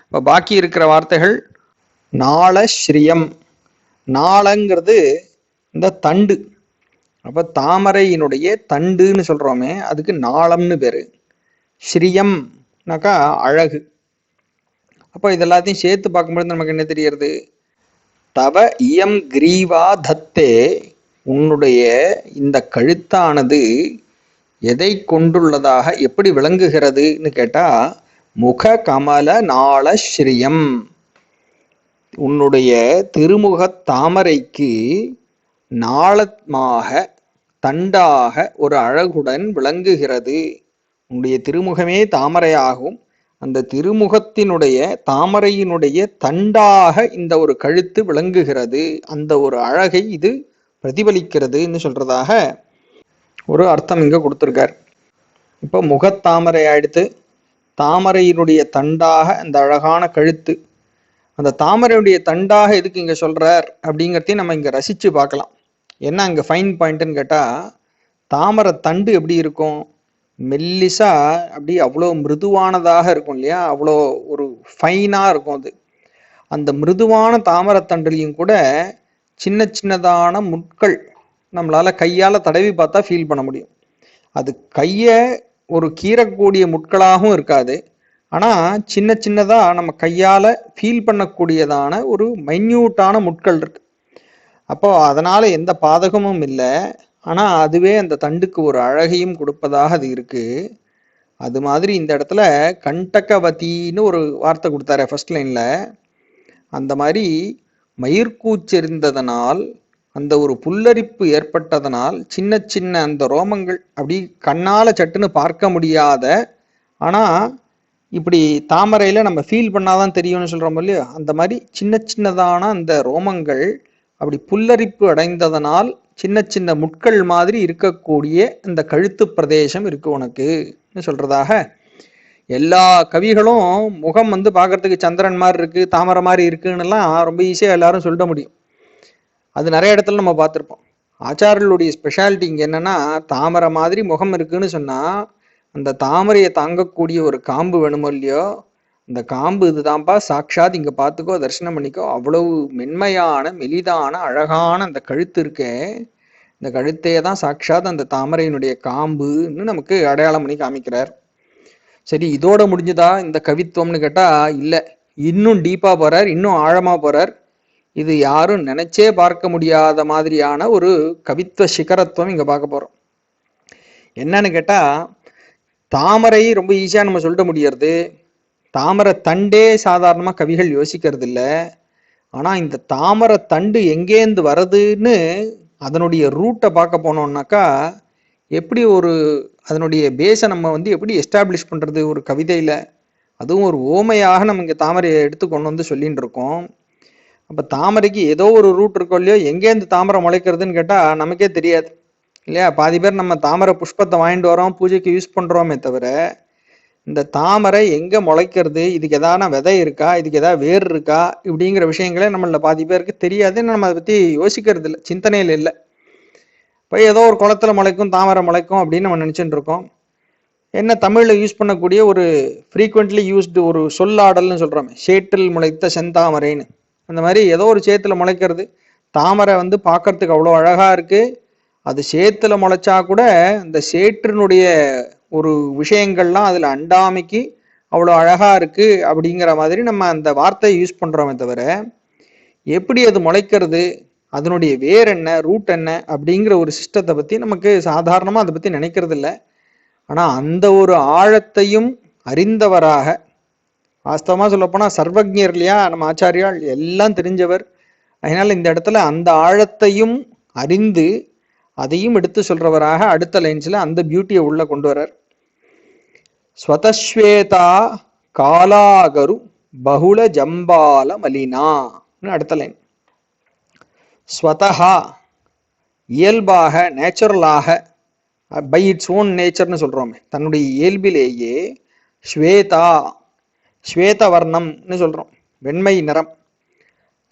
இப்போ பாக்கி இருக்கிற வார்த்தைகள் நாளஸ்ரீயம். நாளங்கிறது இந்த தண்டு. அப்போ தாமரையினுடைய தண்டுன்னு சொல்கிறோமே அதுக்கு நாளம்னு பேர். ஸ்ரீயம்னாக்கா அழகு. அப்போ இதெல்லாத்தையும் சேர்த்து பார்க்கும்போது நமக்கு என்ன தெரியறது? தவ இயம் கிரீவா தத்தே, உன்னுடைய இந்த கழுத்தானது எதை கொண்டுள்ளதாக எப்படி விளங்குகிறதுன்னு கேட்டா முக கமல நாளஸ்ரீயம். உன்னுடைய திருமுக தாமரைக்கு நாளமாக தண்டாக ஒரு அழகுடன் விளங்குகிறது. உன்னுடைய திருமுகமே தாமரையாகும். அந்த திருமுகத்தினுடைய தாமரையினுடைய தண்டாக இந்த ஒரு கழுத்து விளங்குகிறது. அந்த ஒரு அழகை இது பிரதிபலிக்கிறதுன்னு சொல்றதாக ஒரு அர்த்தம் இங்க கொடுத்திருக்கார். இப்போ முகத்தாமரை ஆயிடுத்து, தாமரையினுடைய தண்டாக அந்த அழகான கழுத்து. அந்த தாமரையுடைய தண்டாக எதுக்கு இங்க சொல்றார் அப்படிங்கிறதையும் நம்ம இங்க ரசிச்சு பார்க்கலாம். என்ன அங்க ஃபைன் பாயிண்ட்னு கேட்டா, தாமரை தண்டு எப்படி இருக்கும்? மெல்லிசா அப்படி அவ்வளோ மிருதுவானதாக இருக்கும் இல்லையா? அவ்வளோ ஒரு ஃபைனா இருக்கும் அது. அந்த மிருதுவான தாமரத்தண்டுலையும் கூட சின்ன சின்னதான முட்கள் நம்மளால கையால தடவி பார்த்தா ஃபீல் பண்ண முடியும். அது கையை ஒரு கீறக்கூடிய முட்களாகவும் இருக்காது. ஆனா சின்ன சின்னதா நம்ம கையால ஃபீல் பண்ணக்கூடியதான ஒரு மைன்யூட்டான முட்கள் இருக்கு. அப்போ அதனால எந்த பாதகமும் இல்லை. ஆனா அதுவே அந்த தண்டுக்கு ஒரு அழகையும் கொடுப்பதாக அது இருக்கு. அது மாதிரி இந்த இடத்துல கண்டகவதின்னு ஒரு வார்த்தை கொடுத்தாரு ஃபர்ஸ்ட் லைன்ல. அந்த மாதிரி மயிர்கூச்செறிந்ததனால், அந்த ஒரு புல்லரிப்பு ஏற்பட்டதனால் சின்ன சின்ன அந்த ரோமங்கள் அப்படி கண்ணால சட்டுன்னு பார்க்க முடியாத, ஆனா இப்படி தாமரையில நம்ம ஃபீல் பண்ணாதான் தெரியும்னு சொல்றோம் இல்லையா? அந்த மாதிரி சின்ன சின்னதான அந்த ரோமங்கள் அப்படி புல்லரிப்பு அடைந்ததனால் சின்ன சின்ன முட்கள் மாதிரி இருக்கக்கூடிய இந்த கழுத்து பிரதேசம் இருக்கு உனக்கு சொல்றதாக. எல்லா கவிகளும் முகம் பார்க்கறதுக்கு சந்திரன் மாதிரி இருக்கு, தாமரை மாதிரி இருக்குன்னு எல்லாம் ரொம்ப ஈஸியா எல்லாரும் சொல்ல முடியும். அது நிறைய இடத்துல நம்ம பார்த்துருப்போம். ஆச்சாரியர்களுடைய ஸ்பெஷாலிட்டி இங்க என்னன்னா, தாமரை மாதிரி முகம் இருக்குன்னு சொன்னா அந்த தாமரையை தாங்கக்கூடிய ஒரு காம்பு வேணுமோ இல்லையோ, இந்த காம்பு இதுதான்ப்பா சாட்சாத் இங்க பார்த்துக்கோ, தரிசனம் பண்ணிக்கோ. அவ்வளவு மென்மையான மெலிதான அழகான அந்த கழுத்து இருக்கே, இந்த கழுத்தையே தான் சாட்சாத் அந்த தாமரையினுடைய காம்புன்னு நமக்கு அடையாளம் பண்ணி காமிக்கிறார். சரி, இதோட முடிஞ்சுதா இந்த கவித்துவம்னு கேட்டா இல்லை. இன்னும் டீப்பா போறார், இன்னும் ஆழமா போறார். இது யாரும் நினைச்சே பார்க்க முடியாத மாதிரியான ஒரு கவித்துவ சிகரத்துவம் இங்க பார்க்க போறோம். என்னன்னு கேட்டா, தாமரை ரொம்ப ஈஸியா நம்ம சொல்லிட முடியறது. தாமரை தண்டே சாதாரணமா கவிகள் யோசிக்கிறது இல்லை. ஆனா இந்த தாமரை தண்டு எங்கேருந்து வருதுன்னு அதனுடைய ரூட்டை பார்க்க போனோம்னாக்கா, எப்படி ஒரு அதனுடைய பேஸை நம்ம எப்படி எஸ்டாப்ளிஷ் பண்றது ஒரு கவிதையில, அதுவும் ஒரு ஓமையாக நம்ம இங்க தாமரையை எடுத்து கொண்டு சொல்லிட்டு இருக்கோம். அப்ப தாமரைக்கு ஏதோ ஒரு ரூட் இருக்கோ இல்லையோ, எங்கேருந்து தாமரை முளைக்கிறதுன்னு கேட்டா நமக்கே தெரியாது இல்லையா? பாதி பேர் நம்ம தாமரை புஷ்பத்தை வாங்கிட்டு வரோம், பூஜைக்கு யூஸ் பண்றோமே தவிர, இந்த தாமரை எங்க முளைக்கிறது, இதுக்கு எதான விதை இருக்கா, இதுக்கு ஏதாவது வேர் இருக்கா, இப்படிங்கிற விஷயங்களே நம்மள பாதி பேருக்கு தெரியாது. நம்ம அதை பத்தி யோசிக்கிறது இல்லை, சிந்தனையில் இல்லை. இப்போ ஏதோ ஒரு குளத்துல முளைக்கும், தாமரை முளைக்கும் அப்படின்னு நம்ம நினைச்சுட்டு இருக்கோம். என்ன தமிழ்ல யூஸ் பண்ணக்கூடிய ஒரு ஃப்ரீக்வெண்ட்லி யூஸ்டு ஒரு சொல்லாடல்னு சொல்றோமே, சேற்றில் முளைத்த செந்தாமரைன்னு. அந்த மாதிரி ஏதோ ஒரு சேத்துல முளைக்கிறது. தாமரை பார்க்கறதுக்கு அவ்வளோ அழகா இருக்கு. அது சேத்துல முளைச்சா கூட அந்த சேற்றினுடைய ஒரு விஷயங்கள்லாம் அதுல அண்டாமைக்கு அவ்வளோ அழகா இருக்கு அப்படிங்கிற மாதிரி நம்ம அந்த வார்த்தையை யூஸ் பண்றோமே தவிர, எப்படி அது முளைக்கிறது, அதனுடைய வேர் என்ன, ரூட் என்ன அப்படிங்கிற ஒரு சிஸ்டத்தை பத்தி நமக்கு சாதாரணமா அதை பத்தி நினைக்கிறது இல்லை. ஆனா அந்த ஒரு ஆழத்தையும் அறிந்தவராக, வாஸ்தவமா சொல்ல போனா சர்வஜர் இல்லையா நம்ம ஆச்சாரியால், எல்லாம் தெரிஞ்சவர். அதனால இந்த இடத்துல அந்த ஆழத்தையும் அறிந்து அதையும் எடுத்து சொல்றவராக அடுத்த லைன்ஸ்ல அந்த பியூட்டியை உள்ள கொண்டு வர்றார். ஸ்வதஸ்வேதா காலாகரு பகுல ஜம்பால மலினா அடுத்த லைன். ஸ்வதஹா இயல்பாக, நேச்சுரலாக, பை இட்ஸ் ஓன் நேச்சர்னு சொல்றோமே, தன்னுடைய இயல்பிலேயே, ஸ்வேதா ஸ்வேத வர்ணம்னு சொல்றோம், வெண்மை நிறம்.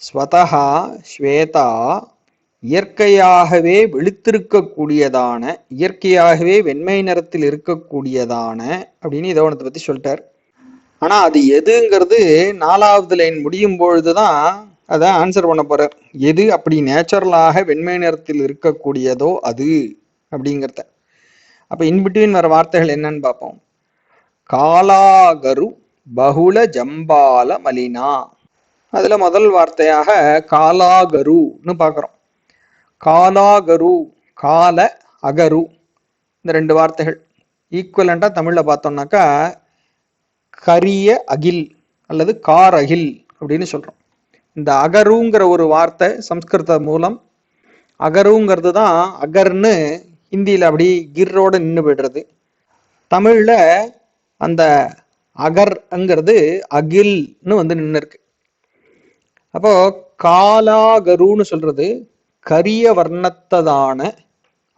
ஸ்வதஹா ஸ்வேதா இயற்கையாகவே வெளுத்திருக்கக்கூடியதான, இயற்கையாகவே வெண்மை நிறத்தில் இருக்கக்கூடியதான அப்படின்னு இதை ஒன்றத்தை பத்தி சொல்லிட்டார். ஆனா அது எதுங்கிறது 4வது லைன் முடியும் பொழுதுதான் அதை ஆன்சர் பண்ண போறார். எது அப்படி நேச்சுரலாக வெண்மை நிறத்தில் இருக்கக்கூடியதோ அது அப்படிங்கிறத. அப்ப இன்பிட்வீன் வர வார்த்தைகள் என்னன்னு பார்ப்போம். காலாகரு பகுல ஜம்பால மலினா. அதுல முதல் வார்த்தையாக காலாகருன்னு பார்க்கிறோம். காலாகரு, கால அகரு, இந்த 2 வார்த்தைகள் ஈக்குவலண்டா தமிழ்ல பார்த்தோம்னாக்கா கரிய அகில் அல்லது கார் அகில் அப்படின்னு சொல்றோம். இந்த அகருங்கிற ஒரு வார்த்தை சம்ஸ்கிருத மூலம். அகருங்கிறது தான் அகர்னு ஹிந்தியில அப்படி கிர்ரோட நின்று போயிடுறது. தமிழ்ல அந்த அகர்ங்கிறது அகில்னு வந்து நின்று இருக்கு. அப்போ காலாகருன்னு சொல்றது கரிய வர்ணத்ததான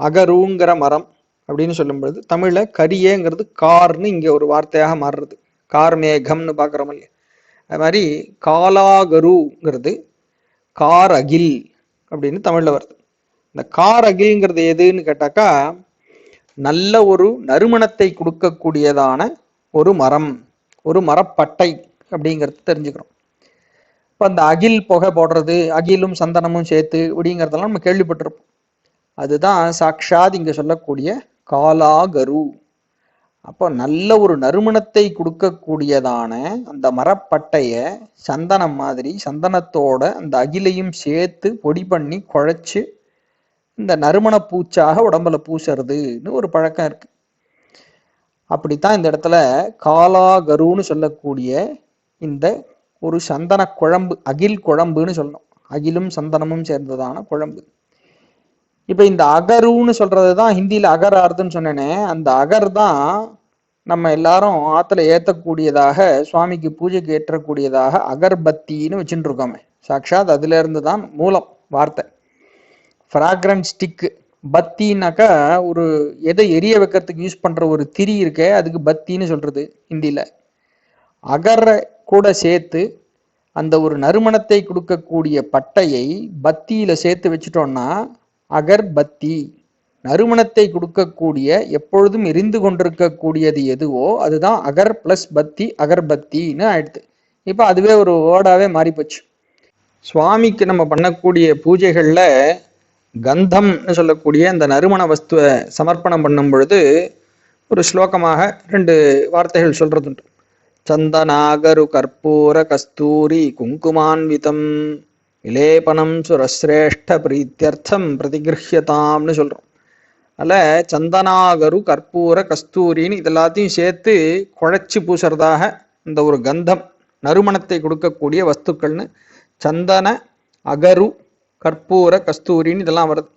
அகருங்கிற மரம் அப்படின்னு சொல்லும் பொழுது தமிழ்ல கரியங்கிறது கார்னு இங்க ஒரு வார்த்தையாக மாறுறது. கார் மேகம்னு பாக்குறோம் இல்லையா, அது மாதிரி காலாகருங்கிறது கார் அகில் அப்படின்னு தமிழ்ல வருது. இந்த கார் அகில்ங்கிறது எதுன்னு கேட்டாக்கா நல்ல ஒரு நறுமணத்தை கொடுக்கக்கூடியதான ஒரு மரம், ஒரு மரப்பட்டை அப்படிங்கிறது தெரிஞ்சுக்கிறோம். இப்போ அந்த அகில் புகை போடுறது, அகிலும் சந்தனமும் சேர்த்து அப்படிங்கிறதெல்லாம் நம்ம கேள்விப்பட்டிருப்போம். அதுதான் சாக்ஷாத் இங்க சொல்லக்கூடிய காலாகரு. அப்போ நல்ல ஒரு நறுமணத்தை கொடுக்கக்கூடியதான அந்த மரப்பட்டைய சந்தனம் மாதிரி சந்தனத்தோட அந்த அகிலையும் சேர்த்து பொடி பண்ணி குழைச்சு இந்த நறுமண பூச்சாக உடம்புல பூசுறதுன்னு ஒரு பழக்கம் இருக்கு. அப்படித்தான் இந்த இடத்துல காலாகருன்னு சொல்லக்கூடிய இந்த ஒரு சந்தன குழம்பு, அகில் குழம்புன்னு சொல்லணும். அகிலும் சந்தனமும் சேர்ந்ததான குழம்பு. இப்ப இந்த அகருன்னு சொல்றதுதான் ஹிந்தியில அகர் ஆறுதுன்னு சொன்னேனே, அந்த அகர் தான் நம்ம எல்லாரும் ஆத்துல ஏத்தக்கூடியதாக, சுவாமிக்கு பூஜைக்கு ஏற்றக்கூடியதாக அகர்பத்தின்னு வச்சுட்டு இருக்கோமே. சாக்ஷாத் அதுல இருந்து தான் மூலம் வார்த்தை. ஃப்ராக்ரன்ஸ் ஸ்டிக்கு, பத்தின்னாக்கா ஒரு எதை எரிய வைக்கிறதுக்கு யூஸ் பண்ற ஒரு திரி இருக்கே, அதுக்கு பத்தின்னு சொல்றது ஹிந்தியில. அகரை கூட சேர்த்து அந்த ஒரு நறுமணத்தை கொடுக்கக்கூடிய பட்டையை பத்தியில சேர்த்து வச்சுட்டோம்னா அகர்பத்தி. நறுமணத்தை கொடுக்கக்கூடிய, எப்பொழுதும் எரிந்து கொண்டிருக்கக்கூடியது எதுவோ அதுதான் அகர் பிளஸ் பத்தி, அகர்பத்தின்னு ஆயிடுது. இப்ப அதுவே ஒரு வேர்டாவே மாறி போச்சு. சுவாமிக்கு நம்ம பண்ணக்கூடிய பூஜைகள்ல கந்தம்னு சொல்லக்கூடிய அந்த நறுமண வஸ்துவை சமர்ப்பணம் பண்ணும் பொழுது ஒரு ஸ்லோகமாக 2 வார்த்தைகள் சொல்றதுண்டு. சந்தனாகரு கற்பூர கஸ்தூரி குங்குமான்விதம் விலேபனம் சுரஸ்ரேஷ்ட பிரீத்தியர்த்தம் பிரதிகிருஹ்யதாம்னு சொல்றோம். அதில் சந்தனாகரு கற்பூர கஸ்தூரின்னு இது எல்லாத்தையும் சேர்த்து குழைச்சி பூசுறதாக இந்த ஒரு கந்தம் நறுமணத்தை கொடுக்கக்கூடிய வஸ்துக்கள்னு சந்தன அகரு கற்பூர கஸ்தூரின்னு இதெல்லாம் வருது.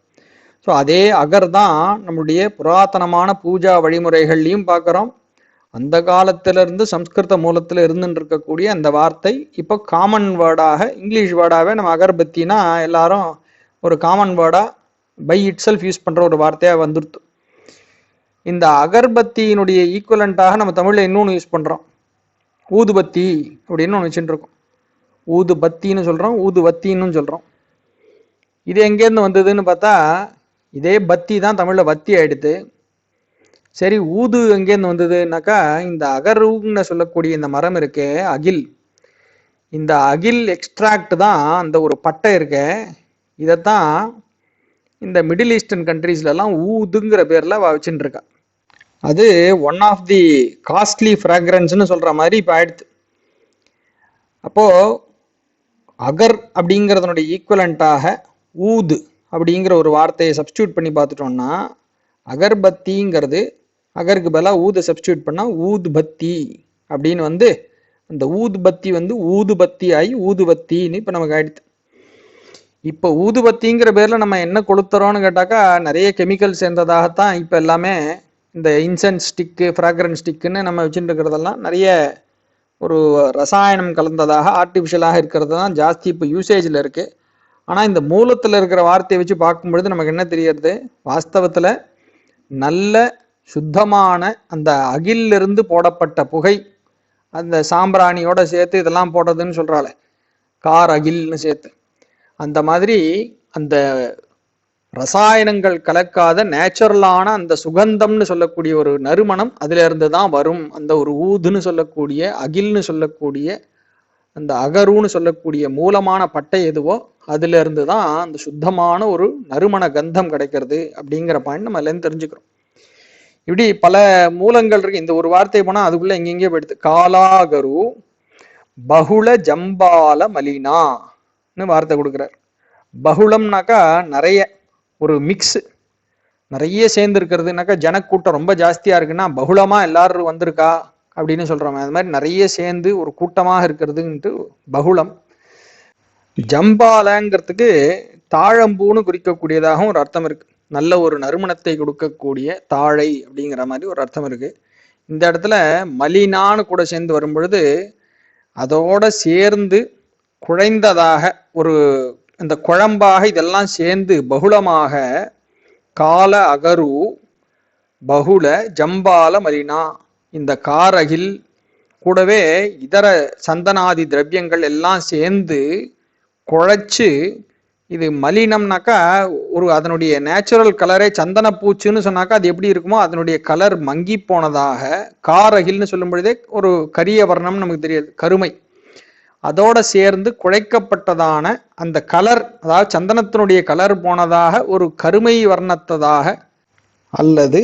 ஸோ அதே அகர் தான் நம்முடைய புராதனமான பூஜா வழிமுறைகள்லையும் பார்க்குறோம். அந்த காலத்திலிருந்து சம்ஸ்கிருத மூலத்தில் இருந்துட்டு இருக்கக்கூடிய அந்த வார்த்தை இப்போ காமன் வேர்டாக, இங்கிலீஷ் வேர்டாகவே நம்ம அகர்பத்தினா எல்லாரும் ஒரு காமன் வேர்டாக பை இட் செல்ஃப் யூஸ் பண்ணுற ஒரு வார்த்தையாக வந்துடுது. இந்த அகர்பத்தியினுடைய ஈக்குவலண்ட்டாக நம்ம தமிழில் இன்னொன்று யூஸ் பண்ணுறோம், ஊதுபத்தி அப்படின்னு ஒன்று வச்சுட்டு இருக்கோம். ஊதுபத்தின்னு சொல்கிறோம், ஊதுவத்தின்னு சொல்கிறோம். இது எங்கேருந்து வந்ததுன்னு பார்த்தா இதே பத்தி தான் தமிழில் வத்தி ஆயிடுது. சரி, ஊது எங்கேருந்து வந்ததுன்னாக்கா இந்த அகருன்னு சொல்லக்கூடிய இந்த மரம் இருக்கே அகில், இந்த அகில் எக்ஸ்ட்ராக்ட் தான் அந்த ஒரு பட்டை இருக்க, இதைத்தான் இந்த மிடில் ஈஸ்டர்ன் கண்ட்ரீஸ்லாம் ஊதுங்கிற பேர்ல வச்சுட்டு இருக்கா. அது ஒன் ஆஃப் தி காஸ்ட்லி ஃப்ராக்ரன்ஸ்னு சொல்ற மாதிரி இப்போ ஆயிடுது. அப்போ அகர் அப்படிங்கிறதுனுடைய ஈக்குவலண்ட்டாக ஊது அப்படிங்கிற ஒரு வார்த்தையை சப்ஸ்டியூட் பண்ணி பார்த்துட்டோம்னா அகர்பத்திங்கிறது அகருக்கு பதிலாக ஊதை சப்ஸ்டியூட் பண்ணால் ஊதுபத்தி அப்படின்னு வந்து அந்த ஊதுபத்தி வந்து ஊதுபத்தி ஆகி ஊதுபத்தின்னு இப்போ நமக்கு ஆயிடுது. இப்போ ஊதுபத்திங்கிற பேரில் நம்ம என்ன கொளுத்துறோம்னு கேட்டாக்கா நிறைய கெமிக்கல் சேர்ந்ததாகத்தான் இப்போ எல்லாமே இந்த இன்சென்ஸ் ஸ்டிக்கு, ஃப்ராக்ரன்ஸ் ஸ்டிக்குன்னு நம்ம வச்சுட்டு இருக்கிறதெல்லாம் நிறைய ஒரு ரசாயனம் கலந்ததாக, ஆர்டிஃபிஷியலாக இருக்கிறது தான் ஜாஸ்தி இப்போ யூசேஜில் இருக்குது. ஆனால் இந்த மூலத்தில் இருக்கிற வார்த்தையை வச்சு பார்க்கும்பொழுது நமக்கு என்ன தெரியறது, வாஸ்தவத்தில் நல்ல சுத்தமான அந்த அகிலிருந்து போடப்பட்ட புகை, அந்த சாம்பிராணியோட சேர்த்து இதெல்லாம் போடுறதுன்னு சொல்கிறாள், கார் அகில்னு சேர்த்து, அந்த மாதிரி அந்த ரசாயனங்கள் கலக்காத நேச்சுரலான அந்த சுகந்தம்னு சொல்லக்கூடிய ஒரு நறுமணம் அதுல இருந்து தான் வரும். அந்த ஒரு ஊதுன்னு சொல்லக்கூடிய அகில்னு சொல்லக்கூடிய அந்த அகருன்னு சொல்லக்கூடிய மூலமான பட்டை எதுவோ அதுல இருந்து தான் அந்த சுத்தமான ஒரு நறுமண கந்தம் கிடைக்கிறது அப்படிங்கிற பாயிண்ட் நம்ம அதுல தெரிஞ்சுக்கிறோம். இப்படி பல மூலங்கள் இருக்கு. இந்த ஒரு வார்த்தை போனா அதுக்குள்ள எங்கெங்கே போயிடுது. காலாகரு பகுள ஜம்பால மலினான்னு வார்த்தை கொடுக்குறார். பகுளம்னாக்கா நிறைய, ஒரு மிக்ஸ், நிறைய சேர்ந்து இருக்கிறதுனாக்கா ஜனக்கூட்டம் ரொம்ப ஜாஸ்தியா இருக்குன்னா பகுளமா எல்லாரும் வந்திருக்கா அப்படின்னு சொல்றோம். அது மாதிரி நிறைய சேர்ந்து ஒரு கூட்டமாக இருக்கிறதுன்ட்டு பகுளம். ஜம்பாலங்கிறதுக்கு தாழம்பூன்னு குறிக்கக்கூடியதாகவும் ஒரு அர்த்தம் இருக்கு. நல்ல ஒரு நறுமணத்தை கொடுக்கக்கூடிய தாழை அப்படிங்கிற மாதிரி ஒரு அர்த்தம் இருக்கு. இந்த இடத்துல மலினான்னு கூட சேர்ந்து வரும் பொழுது அதோட சேர்ந்து குழைந்ததாக ஒரு இந்த குழம்பாக இதெல்லாம் சேர்ந்து பகுளமாக கால அகரு பகுல ஜம்பால மலினா, இந்த காரகில் கூடவே இதர சந்தனாதி திரவியங்கள் எல்லாம் சேர்ந்து குழைச்சு இது மலினம்னாக்கா ஒரு அதனுடைய நேச்சுரல் கலரே சந்தன பூச்சுன்னு சொன்னாக்கா அது எப்படி இருக்குமோ அதனுடைய கலர் மங்கி போனதாக, காரகில்னு சொல்லும் பொழுதே ஒரு கரிய வர்ணம் நமக்கு தெரியாது, கருமை, அதோட சேர்ந்து குழைக்கப்பட்டதான அந்த கலர், அதாவது சந்தனத்தினுடைய கலர் போனதாக ஒரு கருமை வர்ணத்ததாக, அல்லது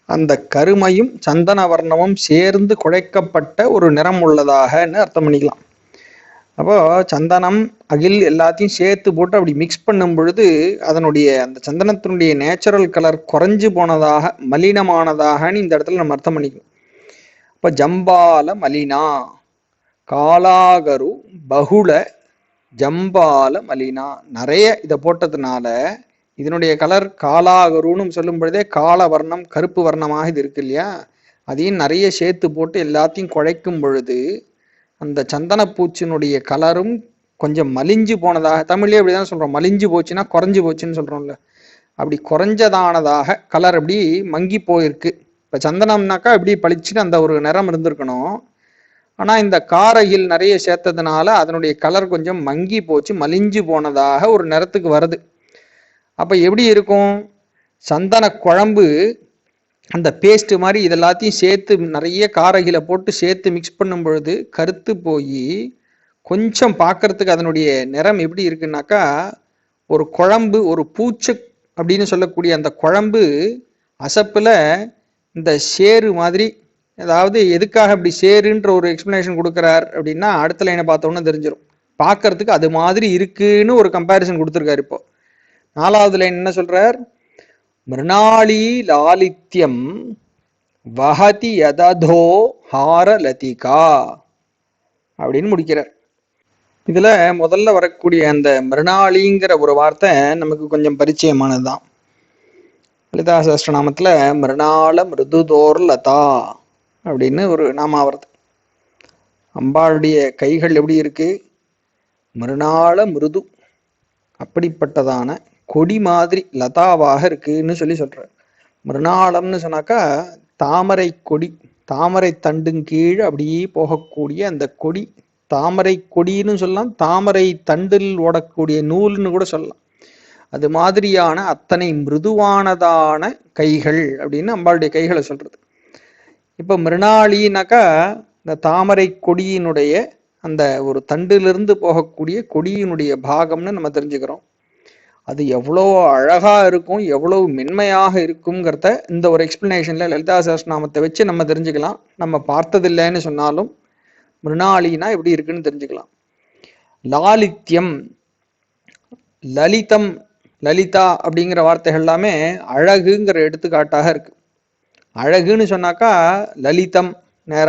அந்த கருமையும் சந்தன வர்ணமும் சேர்ந்து குழைக்கப்பட்ட ஒரு நிறம் உள்ளதாகன்னு அர்த்தம் பண்ணிக்கலாம். அப்போ சந்தனம் அகில் எல்லாத்தையும் சேர்த்து போட்டு அப்படி மிக்ஸ் பண்ணும் பொழுது அதனுடைய அந்த சந்தனத்தினுடைய நேச்சுரல் கலர் குறைஞ்சு போனதாக, மலினமானதாகன்னு இந்த இடத்துல நம்ம அர்த்தம் பண்ணிக்கணும். அப்போ ஜம்பால மலினா, காலாகரு பகுள ஜம்பால மலினா, நிறைய இதை போட்டதுனால இதனுடைய கலர் காலாகருன்னு சொல்லும் பொழுதே கால வர்ணம், கருப்பு வர்ணமாக இது இருக்கு இல்லையா, அதையும் நிறைய சேர்த்து போட்டு எல்லாத்தையும் குழைக்கும் பொழுது அந்த சந்தன பூச்சினுடைய கலரும் கொஞ்சம் மலிஞ்சு போனதாக, தமிழ்லேயே அப்படிதான் சொல்றோம், மலிஞ்சு போச்சுன்னா குறைஞ்சு போச்சுன்னு சொல்றோம்ல, அப்படி குறைஞ்சதானதாக கலர் அப்படி மங்கி போயிருக்கு. இப்போ சந்தனம்னாக்கா இப்படி பளிச்சுன்னு அந்த ஒரு நிறம் இருந்திருக்கணும். ஆனா இந்த காரையில் நிறைய சேர்த்ததுனால அதனுடைய கலர் கொஞ்சம் மங்கி போச்சு, மலிஞ்சு போனதாக ஒரு நிறத்துக்கு வருது. அப்ப எப்படி இருக்கும், சந்தன குழம்பு அந்த பேஸ்ட் மாதிரி இதெல்லாத்தையும் சேர்த்து நிறைய காரகில போட்டு சேர்த்து மிக்ஸ் பண்ணும் பொழுது கருத்து போய் கொஞ்சம் பார்க்கறதுக்கு அதனுடைய நிறம் எப்படி இருக்குன்னாக்கா ஒரு குழம்பு, ஒரு பூச்சு அப்படின்னு சொல்லக்கூடிய அந்த குழம்பு அசப்புல இந்த சேரு மாதிரி, அதாவது எதுக்காக அப்படி சேருன்ற ஒரு எக்ஸ்பிளனேஷன் கொடுக்குறார் அப்படின்னா அடுத்த லைனை பார்த்தோன்னு தெரிஞ்சிடும். பார்க்கறதுக்கு அது மாதிரி இருக்குன்னு ஒரு கம்பேரிசன் கொடுத்துருக்காரு. இப்போ 4வது லைன் என்ன சொல்றார், மிருணாளி லாலித்யம் வஹதி யததோ ஹார லதிகா அப்படின்னு முடிக்கிறார். இதுல முதல்ல வரக்கூடிய அந்த மிருணாளிங்கிற ஒரு வார்த்தை நமக்கு கொஞ்சம் பரிச்சயமானதுதான். லலிதா சஹஸ்ரநாமத்துல மிருணாள மிருதுதோர் லதா அப்படின்னு ஒரு நாமா வருது. அம்பாளுடைய கைகள் எப்படி இருக்கு, மிருணாள மிருது, அப்படிப்பட்டதான கொடி மாதிரி லதாவாக இருக்குன்னு சொல்ற. மிருணாளம்னு சொன்னாக்கா தாமரை கொடி, தாமரை தண்டும் கீழ் அப்படியே போகக்கூடிய அந்த கொடி, தாமரை கொடின்னு சொல்லலாம், தாமரை தண்டில் ஓடக்கூடிய நூல்னு கூட சொல்லலாம். அது மாதிரியான அத்தனை மிருதுவானதான கைகள் அப்படின்னு அம்பாளுடைய கைகளை சொல்றது. இப்ப மிருணாளினாக்கா இந்த தாமரை கொடியினுடைய அந்த ஒரு தண்டிலிருந்து போகக்கூடிய கொடியினுடைய பாகம்னு நம்ம தெரிஞ்சுக்கிறோம். அது எவ்வளோ அழகா இருக்கும், எவ்வளவு மென்மையாக இருக்குங்கிறத இந்த ஒரு எக்ஸ்பிளனேஷன்ல லலிதா சஹஸ்ரநாமத்தை வச்சு நம்ம தெரிஞ்சுக்கலாம். நம்ம பார்த்ததில்லைன்னு சொன்னாலும் மிருணாளினா எப்படி இருக்குன்னு தெரிஞ்சுக்கலாம். லாலித்யம், லலிதம், லலிதா அப்படிங்கிற வார்த்தைகள் எல்லாமே அழகுங்கிற எடுத்துக்காட்டாக இருக்கு. அழகுன்னு சொன்னாக்கா லலிதம் நேர,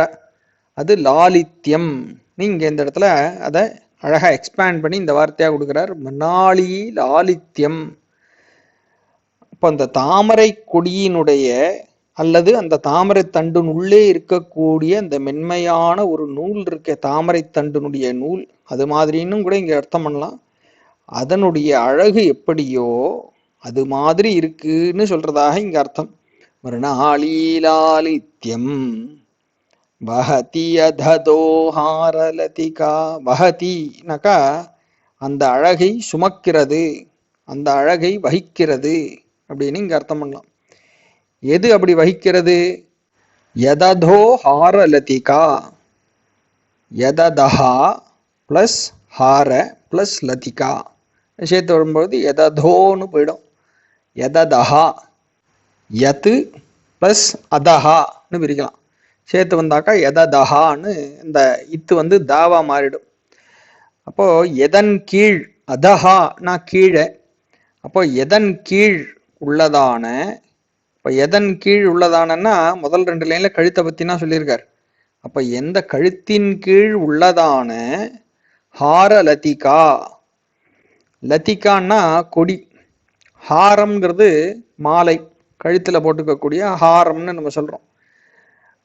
அது லாலித்யம். நீங்க இந்த இடத்துல அதை அழகா எக்ஸ்பேண்ட் பண்ணி இந்த வார்த்தையா கொடுக்கிறார், மிருணாளி லாலித்யம். அப்ப அந்த தாமரை கொடியினுடைய அல்லது அந்த தாமரை தண்டின் உள்ளே இருக்கக்கூடிய அந்த மென்மையான ஒரு நூல் இருக்க, தாமரை தண்டினுடைய நூல், அது மாதிரின்னு கூட இங்க அர்த்தம் பண்ணலாம். அதனுடைய அழகு எப்படியோ அது மாதிரி இருக்குன்னு சொல்றதாக இங்க அர்த்தம். மிருணாளி லாலித்யம் வஹதி யததோஹாரலதிகா. வஹதினாக்கா அந்த அழகை சுமக்கிறது, அந்த அழகை வகிக்கிறது அப்படின்னு இங்க அர்த்தம் பண்ணலாம். எது அப்படி வகிக்கிறது? யததோ ஹார லதிகா, யததஹா பிளஸ் ஹார பிளஸ் லதிகா சேர்த்து வரும்போது யததோன்னு போயிடும். யததஹா, யத்து பிளஸ் அதஹான்னு பிரிக்கலாம். சேர்த்து வந்தாக்கா யததஹான்னு இந்த இத்து வந்து தாவா மாறிடும். அப்போ எதன் கீழ், அதஹானா கீழே, அப்போ எதன் கீழ் உள்ளதான, இப்போ எதன் கீழ் உள்ளதானன்னா முதல் 2 லைன்ல கழுத்தை பத்தினா சொல்லியிருக்காரு. அப்ப எந்த கழுத்தின் கீழ் உள்ளதான ஹார லதிகா, லதிகான்னா கொடி, ஹாரம்ங்கிறது மாலை, கழுத்துல போட்டுக்கக்கூடிய ஹாரம்னு நம்ம சொல்றோம்.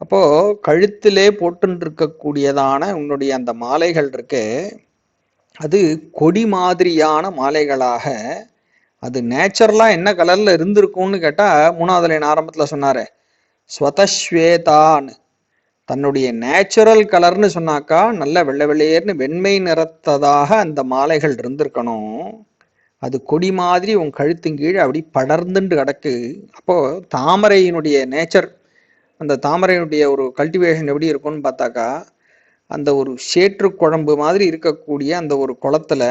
அப்போ கழுத்திலே போட்டு இருக்கக்கூடியதான உன்னுடைய அந்த மாலைகள் இருக்கு, அது கொடி மாதிரியான மாலைகளாக, அது நேச்சுரலா என்ன கலர்ல இருந்திருக்கும்னு கேட்டா 3வது லைன் ஆரம்பத்துல சொன்னாரு ஸ்வதஸ்வேதான்னு. தன்னுடைய நேச்சுரல் கலர்னு சொன்னாக்கா நல்ல வெள்ளை வெள்ளையர்னு வெண்மை நிறத்ததாக அந்த மாலைகள் இருந்திருக்கணும். அது கொடி மாதிரி உன் கழுத்தின் கீழே அப்படி படர்ந்துட்டு கிடக்கு. அப்போ தாமரையினுடைய நேச்சர், அந்த தாமரையினுடைய ஒரு கல்டிவேஷன் எப்படி இருக்கும்னு பார்த்தாக்கா, அந்த ஒரு சேற்று குழம்பு மாதிரி இருக்கக்கூடிய அந்த ஒரு குளத்துல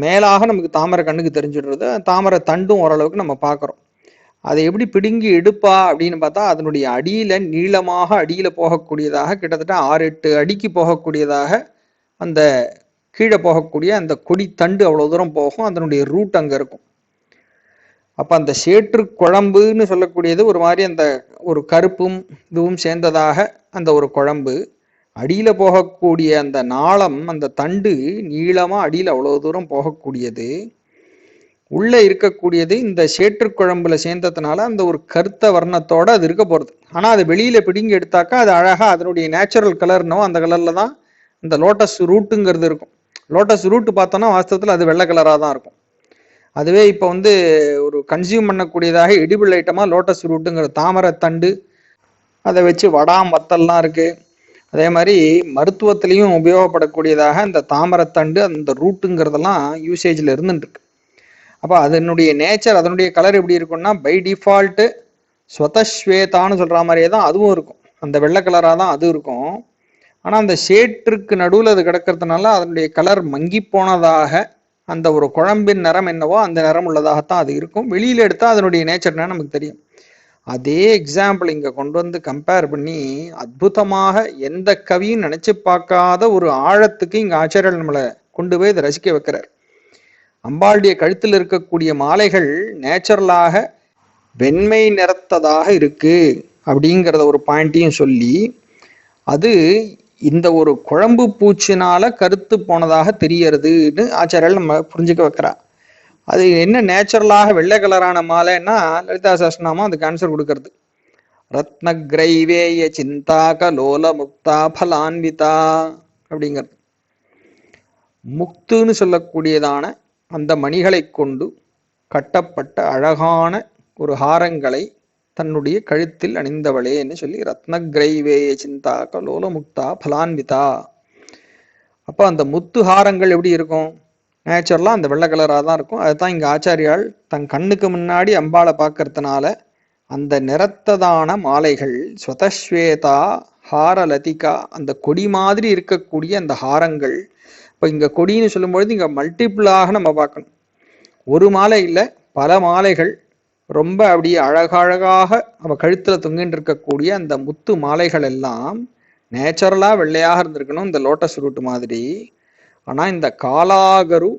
மேலாக நமக்கு தாமரை கண்ணுக்கு தெரிஞ்சிடுறது, தாமரை தண்டும் ஓரளவுக்கு நம்ம பார்க்குறோம். அதை எப்படி பிடுங்கி எடுப்பா அப்படின்னு பார்த்தா, அதனுடைய அடியில நீளமாக அடியில போகக்கூடியதாக கிட்டத்தட்ட 6-8 அடிக்கு போகக்கூடியதாக அந்த கீழே போகக்கூடிய அந்த கொடி தண்டு அவ்வளவு தூரம் போகும். அதனுடைய ரூட் அங்க இருக்கும். அப்ப அந்த சேற்று குழம்புன்னு சொல்லக்கூடியது ஒரு மாதிரி அந்த ஒரு கருப்பும் இதுவும் சேர்ந்ததாக அந்த ஒரு குழம்பு, அடியில போகக்கூடிய அந்த நாளம், அந்த தண்டு நீளமா அடியில அவ்வளவு தூரம் போகக்கூடியது, உள்ள இருக்கக்கூடியது இந்த சேற்று குழம்புல சேர்ந்ததுனால அந்த ஒரு கருத்த வர்ணத்தோட அது இருக்க போறது. ஆனா அது வெளியில பிடிங்கி எடுத்தாக்கா அது அழகா அதனுடைய நேச்சுரல் கலர்னோ அந்த கலர்ல தான் இந்த லோட்டஸ் ரூட்டுங்கிறது இருக்கும். லோட்டஸ் ரூட் பார்த்தோம்னா வாஸ்தவத்துல அது வெள்ளை கலரா தான் இருக்கும். அதுவே இப்போ வந்து ஒரு கன்சியூம் பண்ணக்கூடியதாக எடிபிள் ஐட்டமா லோட்டஸ் ரூட்டுங்கிற தாமரை தண்டு, அதை வச்சு வடாம் வத்தல்லாம் இருக்கு. அதே மாதிரி மருத்துவத்திலையும் உபயோகப்படக்கூடியதாக இந்த தாமரை தண்டு அந்த ரூட்டுங்கிறதெல்லாம் யூசேஜ்ல இருந்துட்டு இருக்கு. அப்போ அதனுடைய நேச்சர், அதனுடைய கலர் எப்படி இருக்கும்னா பை டிஃபால்ட்டு ஸ்வதஸ்வேதான்னு சொல்ற மாதிரியே தான் அதுவும் இருக்கும். அந்த வெள்ளை கலராக தான் அது இருக்கும். ஆனால் அந்த சேற்றுக்கு நடுவில் அது கிடக்கிறதுனால அதனுடைய கலர் மங்கி போனதாக, அந்த ஒரு குழம்பின் நிறம் என்னவோ அந்த நிறம் உள்ளதாகத்தான் அது இருக்கும். வெளியில எடுத்தால் அதனுடைய நேச்சர்னா நமக்கு தெரியும். அதே எக்ஸாம்பிள் இங்கே கொண்டு வந்து கம்பேர் பண்ணி அற்புதமாக எந்த கவியும் நினைச்சு பார்க்காத ஒரு ஆழத்துக்கு இங்கே ஆச்சாரியர் நம்மளை கொண்டு போய் இதை ரசிக்க வைக்கிறார். அம்பாளுடைய கழுத்தில் இருக்கக்கூடிய மாலைகள் நேச்சுரலாக வெண்மை நிறத்ததாக இருக்கு அப்படிங்கிறத ஒரு பாயிண்டையும் சொல்லி, அது இந்த ஒரு குழம்பு பூச்சினால கருத்து போனதாக தெரியறதுன்னு ஆச்சாரியர்கள் நம்ம புரிஞ்சுக்க வைக்கிறா. அது என்ன நேச்சுரலாக வெள்ளை கலரான மாலைன்னா லலிதா சஹஸ்ரநாமம் அதுக்கு ஆன்சர் கொடுக்கறது. ரத்ன கிரைவேய சிந்தாக லோல முக்தா பலான்விதா அப்படிங்கிறது. முக்துன்னு சொல்லக்கூடியதான அந்த மணிகளை கொண்டு கட்டப்பட்ட அழகான ஒரு ஹாரங்களை தன்னுடைய கழுத்தில் அணிந்தவளேன்னு சொல்லி ரத்னகிரைவேய சிந்தா கலோல முக்தா பலான்விதா. அப்போ அந்த முத்து ஹாரங்கள் எப்படி இருக்கும்? நேச்சுரலா அந்த வெள்ளை கலராக தான் இருக்கும். அதுதான் இங்க ஆச்சாரியால் தன் கண்ணுக்கு முன்னாடி அம்பாளை பார்க்கறதுனால அந்த நிறத்ததான மாலைகள் ஸ்வதஸ்வேதா ஹார லதிகா, அந்த கொடி மாதிரி இருக்கக்கூடிய அந்த ஹாரங்கள். இப்போ இங்க கொடின்னு சொல்லும்பொழுது இங்க மல்டிபிளாக நம்ம பார்க்கணும். ஒரு மாலை இல்லை, பல மாலைகள் ரொம்ப அப்படியே அழகழகாக நம்ம கழுத்துல தொங்கிட்டு இருக்கக்கூடிய அந்த முத்து மாலைகள் எல்லாம் நேச்சுரலா வெள்ளையாக இருந்திருக்கணும், இந்த லோட்டஸ் ரூட் மாதிரி. ஆனா இந்த காலாகரு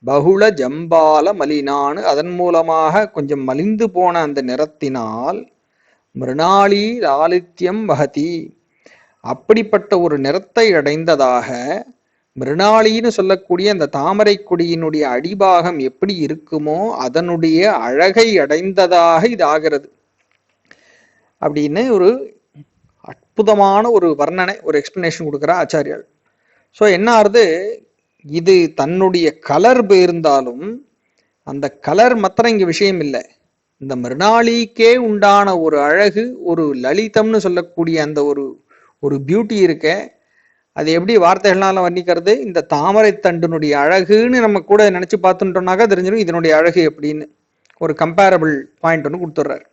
பகுள ஜம்பால மலினான்னு அதன் மூலமாக கொஞ்சம் மலிந்து போன அந்த நிறத்தினால் மிருணாளி லாலித்யம் வகதி, அப்படிப்பட்ட ஒரு நிறத்தை அடைந்ததாக மிருணாளின்னு சொல்லக்கூடிய அந்த தாமரை கொடியினுடைய அடிபாகம் எப்படி இருக்குமோ அதனுடைய அழகை அடைந்ததாக இது ஆகிறது அப்படின்னு ஒரு அற்புதமான ஒரு வர்ணனை, ஒரு எக்ஸ்பிளனேஷன் கொடுக்குற ஆச்சாரியால். ஸோ என்ன ஆறுது, இது தன்னுடைய கலர் போயிருந்தாலும் அந்த கலர் மாத்திரம் இங்க விஷயம் இல்லை. இந்த மிருணாளிக்கே உண்டான ஒரு அழகு, ஒரு லலிதம்னு சொல்லக்கூடிய அந்த ஒரு பியூட்டி இருக்க, அது எப்படி வார்த்தைகள்னால வர்ணிக்கிறது? இந்த தாமரை தண்டினுடைய அழகுன்னு நம்ம கூட நினைச்சு பார்த்துட்டோம்னாக்கா தெரிஞ்சிடும் இதனுடைய அழகு எப்படின்னு. ஒரு கம்பேரபிள் பாயிண்ட் ஒன்று கொடுத்துட்றாரு.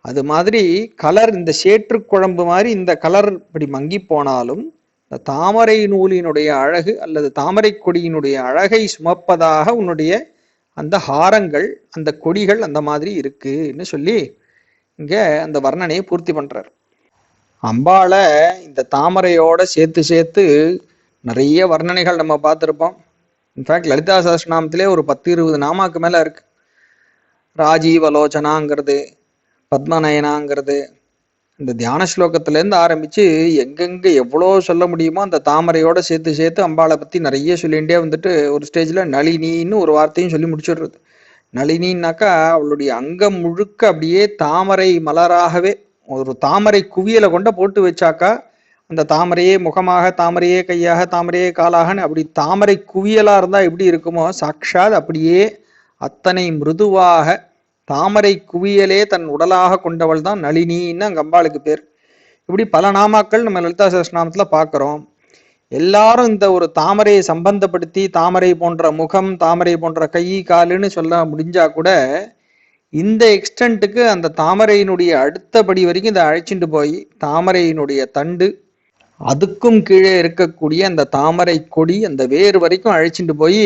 அது மாதிரி கலர், இந்த சேற்று குழம்பு மாதிரி இந்த கலர் இப்படி மங்கி போனாலும் இந்த தாமரை நூலினுடைய அழகு அல்லது தாமரை கொடியினுடைய அழகை சுமப்பதாக உன்னுடைய அந்த ஹாரங்கள், அந்த கொடிகள் அந்த மாதிரி இருக்குன்னு சொல்லி இங்க அந்த வர்ணனையை பூர்த்தி பண்றார். அம்பாளை இந்த தாமரையோட சேர்த்து சேர்த்து நிறைய வர்ணனைகள் நம்ம பார்த்துருப்போம். இன்ஃபேக்ட் லலிதா சஹஸ்ரநாமத்திலே ஒரு 10-20 நாமாக்கு மேல இருக்கு. ராஜீவலோச்சனாங்கிறது, பத்மநயனாங்கிறது, இந்த தியான ஸ்லோகத்திலேருந்து ஆரம்பிச்சு எங்கெங்க எவ்வளோ சொல்ல முடியுமோ அந்த தாமரையோட சேர்த்து சேர்த்து அம்பாளை பத்தி நிறைய சொல்லிகிட்டே வந்துட்டு ஒரு ஸ்டேஜ்ல நளினின்னு ஒரு வார்த்தையும் சொல்லி முடிச்சிடுறது. நளினின்னாக்கா அவளுடைய அங்கம் முழுக்க அப்படியே தாமரை மலராகவே, ஒரு தாமரை குவியலை கொண்ட போட்டு வச்சாக்கா அந்த தாமரையே முகமாக, தாமரையே கையாக, தாமரையே காலாகன்னு அப்படி தாமரை குவியலா இருந்தா எப்படி இருக்குமோ சாக்ஷாத் அப்படியே அத்தனை மிருதுவாக தாமரை குவியலே தன் உடலாக கொண்டவள் தான் நளினின்னு அங்க அம்பாளுக்கு பேர். இப்படி பல நாமாக்கள் நம்ம லலிதா சஹஸ்ரநாமத்துல பார்க்கிறோம். எல்லாரும் இந்த ஒரு தாமரையை சம்பந்தப்படுத்தி தாமரை போன்ற முகம், தாமரை போன்ற கை காலுன்னு சொல்ல முடிஞ்சா கூட இந்த எக்ஸ்டென்ட்டுக்கு அந்த தாமரையினுடைய அடுத்தபடி வரைக்கும் இதை அழைச்சிட்டு போய் தாமரையினுடைய தண்டு, அதுக்கும் கீழே இருக்கக்கூடிய அந்த தாமரை கொடி, அந்த வேறு வரைக்கும் அழைச்சிட்டு போய்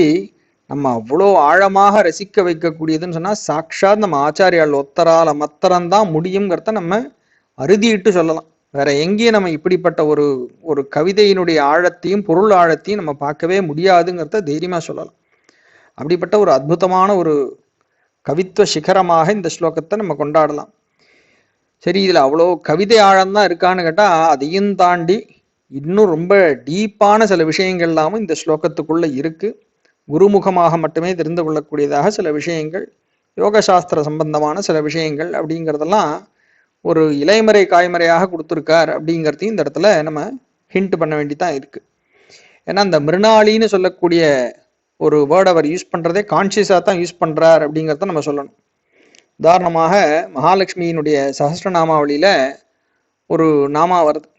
நம்ம அவ்வளோ ஆழமாக ரசிக்க வைக்கக்கூடியதுன்னு சொன்னா சாக்ஷாத் நம்ம ஆச்சாரியால் ஒத்தரால மத்தரம்தான் முடியுங்கிறத நம்ம அறுதிட்டு சொல்லலாம். வேற எங்கேயும் நம்ம இப்படிப்பட்ட ஒரு ஒரு கவிதையினுடைய ஆழத்தையும் பொருள் ஆழத்தையும் நம்ம பார்க்கவே முடியாதுங்கிறத தைரியமா சொல்லலாம். அப்படிப்பட்ட ஒரு அற்புதமான ஒரு கவித்துவ சிகரமாக இந்த ஸ்லோகத்தை நம்ம கொண்டாடலாம். சரி, இதுல அவ்வளோ கவிதை ஆழம்தான் இருக்கான்னு கேட்டா அதையும் தாண்டி இன்னும் ரொம்ப டீப்பான சில விஷயங்கள் எல்லாமும் இந்த ஸ்லோகத்துக்குள்ள இருக்கு. குருமுகமாக மட்டுமே தெரிந்து கொள்ளக்கூடியதாக சில விஷயங்கள், யோக சாஸ்திர சம்பந்தமான சில விஷயங்கள் அப்படிங்கிறதெல்லாம் ஒரு இலைமறை காய்மறையாக கொடுத்துருக்கார் அப்படிங்கிறதையும் இந்த இடத்துல நம்ம ஹிண்ட் பண்ண வேண்டிதான் இருக்கு. ஏன்னா இந்த மிருணாளின்னு சொல்லக்கூடிய ஒரு வேர்ட் அவர் யூஸ் பண்றதே கான்சியஸா தான் யூஸ் பண்றார் அப்படிங்கிறத நம்ம சொல்லணும். உதாரணமாக மகாலட்சுமியினுடைய சஹஸ்ரநாமாவளியில ஒரு நாமா வருது,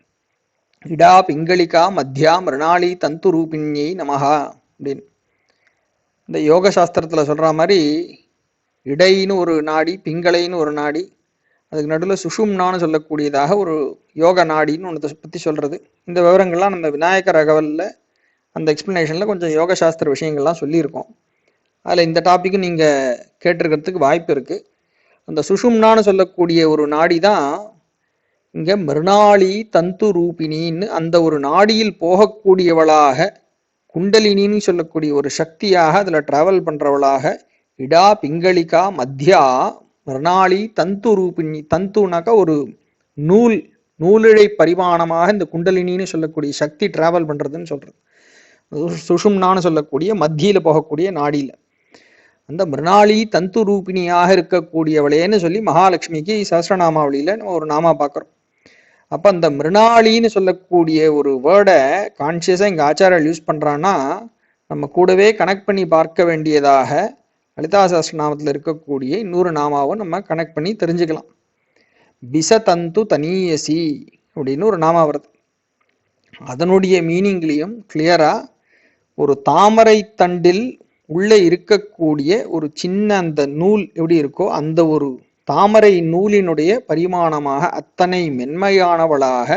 இடா பிங்களிகா மத்தியா மிருணாளி தந்து ரூபிணியை நமஹா அப்படின்னு. இந்த யோக சாஸ்திரத்துல சொல்ற மாதிரி இடைன்னு ஒரு நாடி, பிங்களைன்னு ஒரு நாடி, அதுக்கு நடுவில் சுஷும்னான்னு சொல்லக்கூடியதாக ஒரு யோக நாடின்னு ஒன்று பற்றி சொல்றது. இந்த விவரங்கள்லாம் நம்ம விநாயகர் அகவலில் அந்த எக்ஸ்பிளனேஷனில் கொஞ்சம் யோக சாஸ்திர விஷயங்கள்லாம் சொல்லியிருக்கோம். அதில் இந்த டாப்பிக்கு நீங்கள் கேட்டிருக்கிறதுக்கு வாய்ப்பு இருக்குது. அந்த சுஷும்னான்னு சொல்லக்கூடிய ஒரு நாடி தான் இங்கே மிருணாளி தந்து ரூபிணின்னு அந்த ஒரு நாடியில் போகக்கூடியவளாக, குண்டலினின்னு சொல்லக்கூடிய ஒரு சக்தியாக அதில் டிராவல் பண்ணுறவளாக, இடா பிங்களிகா மத்தியா மிருணாளி தந்து ரூபிணி. தந்துனாக்கா ஒரு நூல், நூலிழை பரிமாணமாக இந்த குண்டலினின்னு சொல்லக்கூடிய சக்தி டிராவல் பண்றதுன்னு சொல்றது. சுஷும்னான்னு சொல்லக்கூடிய மத்தியில போகக்கூடிய நாடியில அந்த மிருணாளி தந்து ரூபிணியாக இருக்கக்கூடியவளேன்னு சொல்லி மகாலட்சுமிக்கு சஹஸ்ரநாமாவளியில நம்ம ஒரு நாமா பார்க்கிறோம். அப்ப அந்த மிருணாளின்னு சொல்லக்கூடிய ஒரு வேர்டை கான்சியஸா இங்க ஆச்சாரியர் யூஸ் பண்றான்னா நம்ம கூடவே கனெக்ட் பண்ணி பார்க்க வேண்டியதாக லலிதா சஹஸ்ரநாமத்தில் இருக்கக்கூடிய இன்னொரு நாமாவும் நம்ம கனெக்ட் பண்ணி தெரிஞ்சுக்கலாம். பிசதந்து தனீயசி அப்படின்னு ஒரு நாமா வருது. அதனுடைய மீனிங்லையும் கிளியரா ஒரு தாமரை தண்டில் உள்ள இருக்கக்கூடிய ஒரு சின்ன அந்த நூல் எப்படி இருக்கோ அந்த ஒரு தாமரை நூலினுடைய பரிமாணமாக அத்தனை மென்மையானவளாக,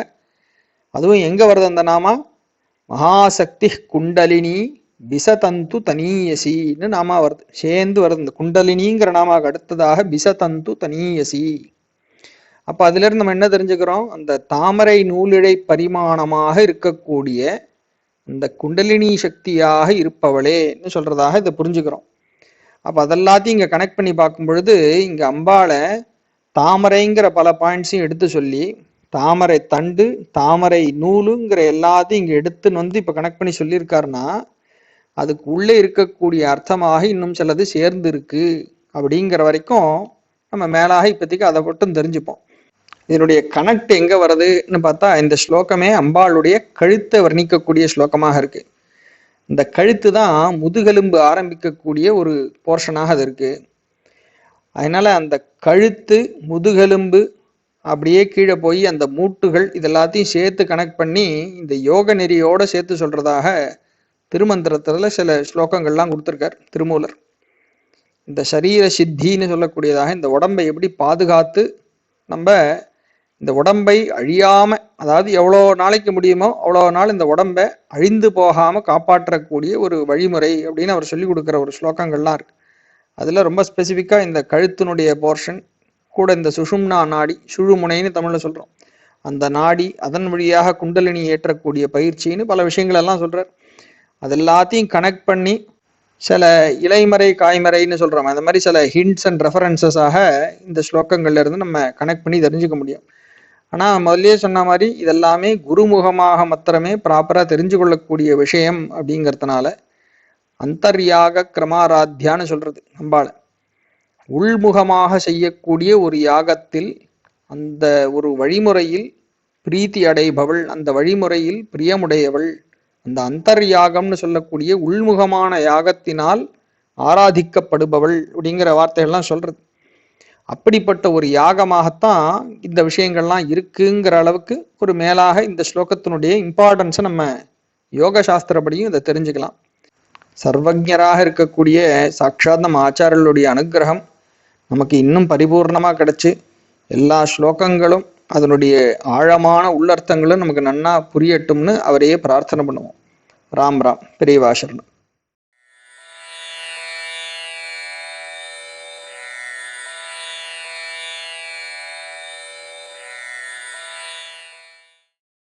அதுவும் எங்க வருது அந்த நாமா, மகாசக்தி குண்டலினி பிசதந்து தனீயசின்னு நாமா வருது, சேர்ந்து வருது. இந்த குண்டலினிங்கிற நாமாவுக்கு அடுத்ததாக பிசதந்து தனீயசி. அப்ப அதுல இருந்து நம்ம என்ன தெரிஞ்சுக்கிறோம், அந்த தாமரை நூலிழை பரிமாணமாக இருக்கக்கூடிய அந்த குண்டலினி சக்தியாக இருப்பவளேன்னு சொல்றதாக இதை புரிஞ்சுக்கிறோம். அப்ப அதெல்லாத்தையும் இங்க கனெக்ட் பண்ணி பார்க்கும் பொழுது இங்க அம்பாளை தாமரைங்கிற பல பாயிண்ட்ஸையும் எடுத்து சொல்லி, தாமரை தண்டு, தாமரை நூலுங்கிற எல்லாத்தையும் இங்க எடுத்துன்னு வந்து இப்ப கனெக்ட் பண்ணி சொல்லியிருக்காருன்னா அதுக்கு உள்ளே இருக்கக்கூடிய அர்த்தமாக இன்னும் சிலது சேர்ந்து இருக்கு அப்படிங்கிற வரைக்கும் நம்ம மேலாக இப்போதைக்கு அதை மட்டும் தெரிஞ்சுப்போம். இதனுடைய கனெக்ட் எங்க வருதுன்னு பார்த்தா இந்த ஸ்லோகமே அம்பாளுடைய கழுத்தை வர்ணிக்கக்கூடிய ஸ்லோகமாக இருக்கு. இந்த கழுத்து தான் முதுகெலும்பு ஆரம்பிக்கக்கூடிய ஒரு போர்ஷனாக அது இருக்கு. அதனால அந்த கழுத்து, முதுகெலும்பு, அப்படியே கீழே போய் அந்த மூட்டுகள் இதெல்லாத்தையும் சேர்த்து கனெக்ட் பண்ணி இந்த யோக நெறியோட சேர்த்து சொல்றதாக திருமந்திரத்துல சில ஸ்லோகங்கள்லாம் கொடுத்துருக்கார் திருமூலர். இந்த சரீர சித்தின்னு சொல்லக்கூடியதாக இந்த உடம்பை எப்படி பாதுகாத்து நம்ம இந்த உடம்பை அழியாம, அதாவது எவ்வளோ நாளைக்கு முடியுமோ அவ்வளோ நாள் இந்த உடம்பை அழிந்து போகாம காப்பாற்றக்கூடிய ஒரு வழிமுறை அப்படின்னு அவர் சொல்லி கொடுக்குற ஒரு ஸ்லோகங்கள்லாம் இருக்கு. அதுல ரொம்ப ஸ்பெசிஃபிக்கா இந்த கழுத்தினுடைய போர்ஷன் கூட இந்த சுஷும்னா நாடி, சுழுமுனைன்னு தமிழ்ல சொல்றோம், அந்த நாடி, அதன் வழியாக குண்டலினி ஏற்றக்கூடிய பயிற்சின்னு பல விஷயங்கள் எல்லாம் சொல்றார். அது எல்லாத்தையும் கனெக்ட் பண்ணி சில இலைமறை காய்மறைன்னு சொல்றோம், அந்த மாதிரி சில ஹிண்ட்ஸ் அண்ட் ரெஃபரன்சஸாக இந்த ஸ்லோகங்கள்ல இருந்து நம்ம கனெக்ட் பண்ணி தெரிஞ்சுக்க முடியும். ஆனா முதல்லயே சொன்ன மாதிரி இதெல்லாமே குருமுகமாக மாத்திரமே ப்ராப்பரா தெரிஞ்சு கொள்ளக்கூடிய விஷயம் அப்படிங்கிறதுனால அந்தர்யாக கிரமாராத்தியான்னு சொல்றது நம்பால உள்முகமாக செய்யக்கூடிய ஒரு யாகத்தில் அந்த ஒரு வழிமுறையில் பிரீத்தி அடைபவள், அந்த வழிமுறையில் பிரியமுடையவள், அந்த அந்தர்யாகம்னு சொல்லக்கூடிய உள்முகமான யாகத்தினால் ஆராதிக்கப்படுபவள் அப்படிங்கிற வார்த்தைகள்லாம் சொல்றது. அப்படிப்பட்ட ஒரு யாகமாகத்தான் இந்த விஷயங்கள்லாம் இருக்குங்கிற அளவுக்கு ஒரு மேலாக இந்த ஸ்லோகத்தினுடைய இம்பார்ட்டன்ஸை நம்ம யோக சாஸ்திரப்படியும் இதை தெரிஞ்சுக்கலாம். சர்வஜராக இருக்கக்கூடிய சாட்சாத் நம்ம ஆச்சாரியர்களுடைய அனுகிரகம் நமக்கு இன்னும் பரிபூர்ணமாக கிடைச்சு எல்லா ஸ்லோகங்களும் அதனுடைய ஆழமான உள்ளர்த்தங்களும் நமக்கு நன்னா புரியட்டும்னு அவரையே பிரார்த்தனை பண்ணுவோம். ராம் ராம். பெரியவா சரணம்.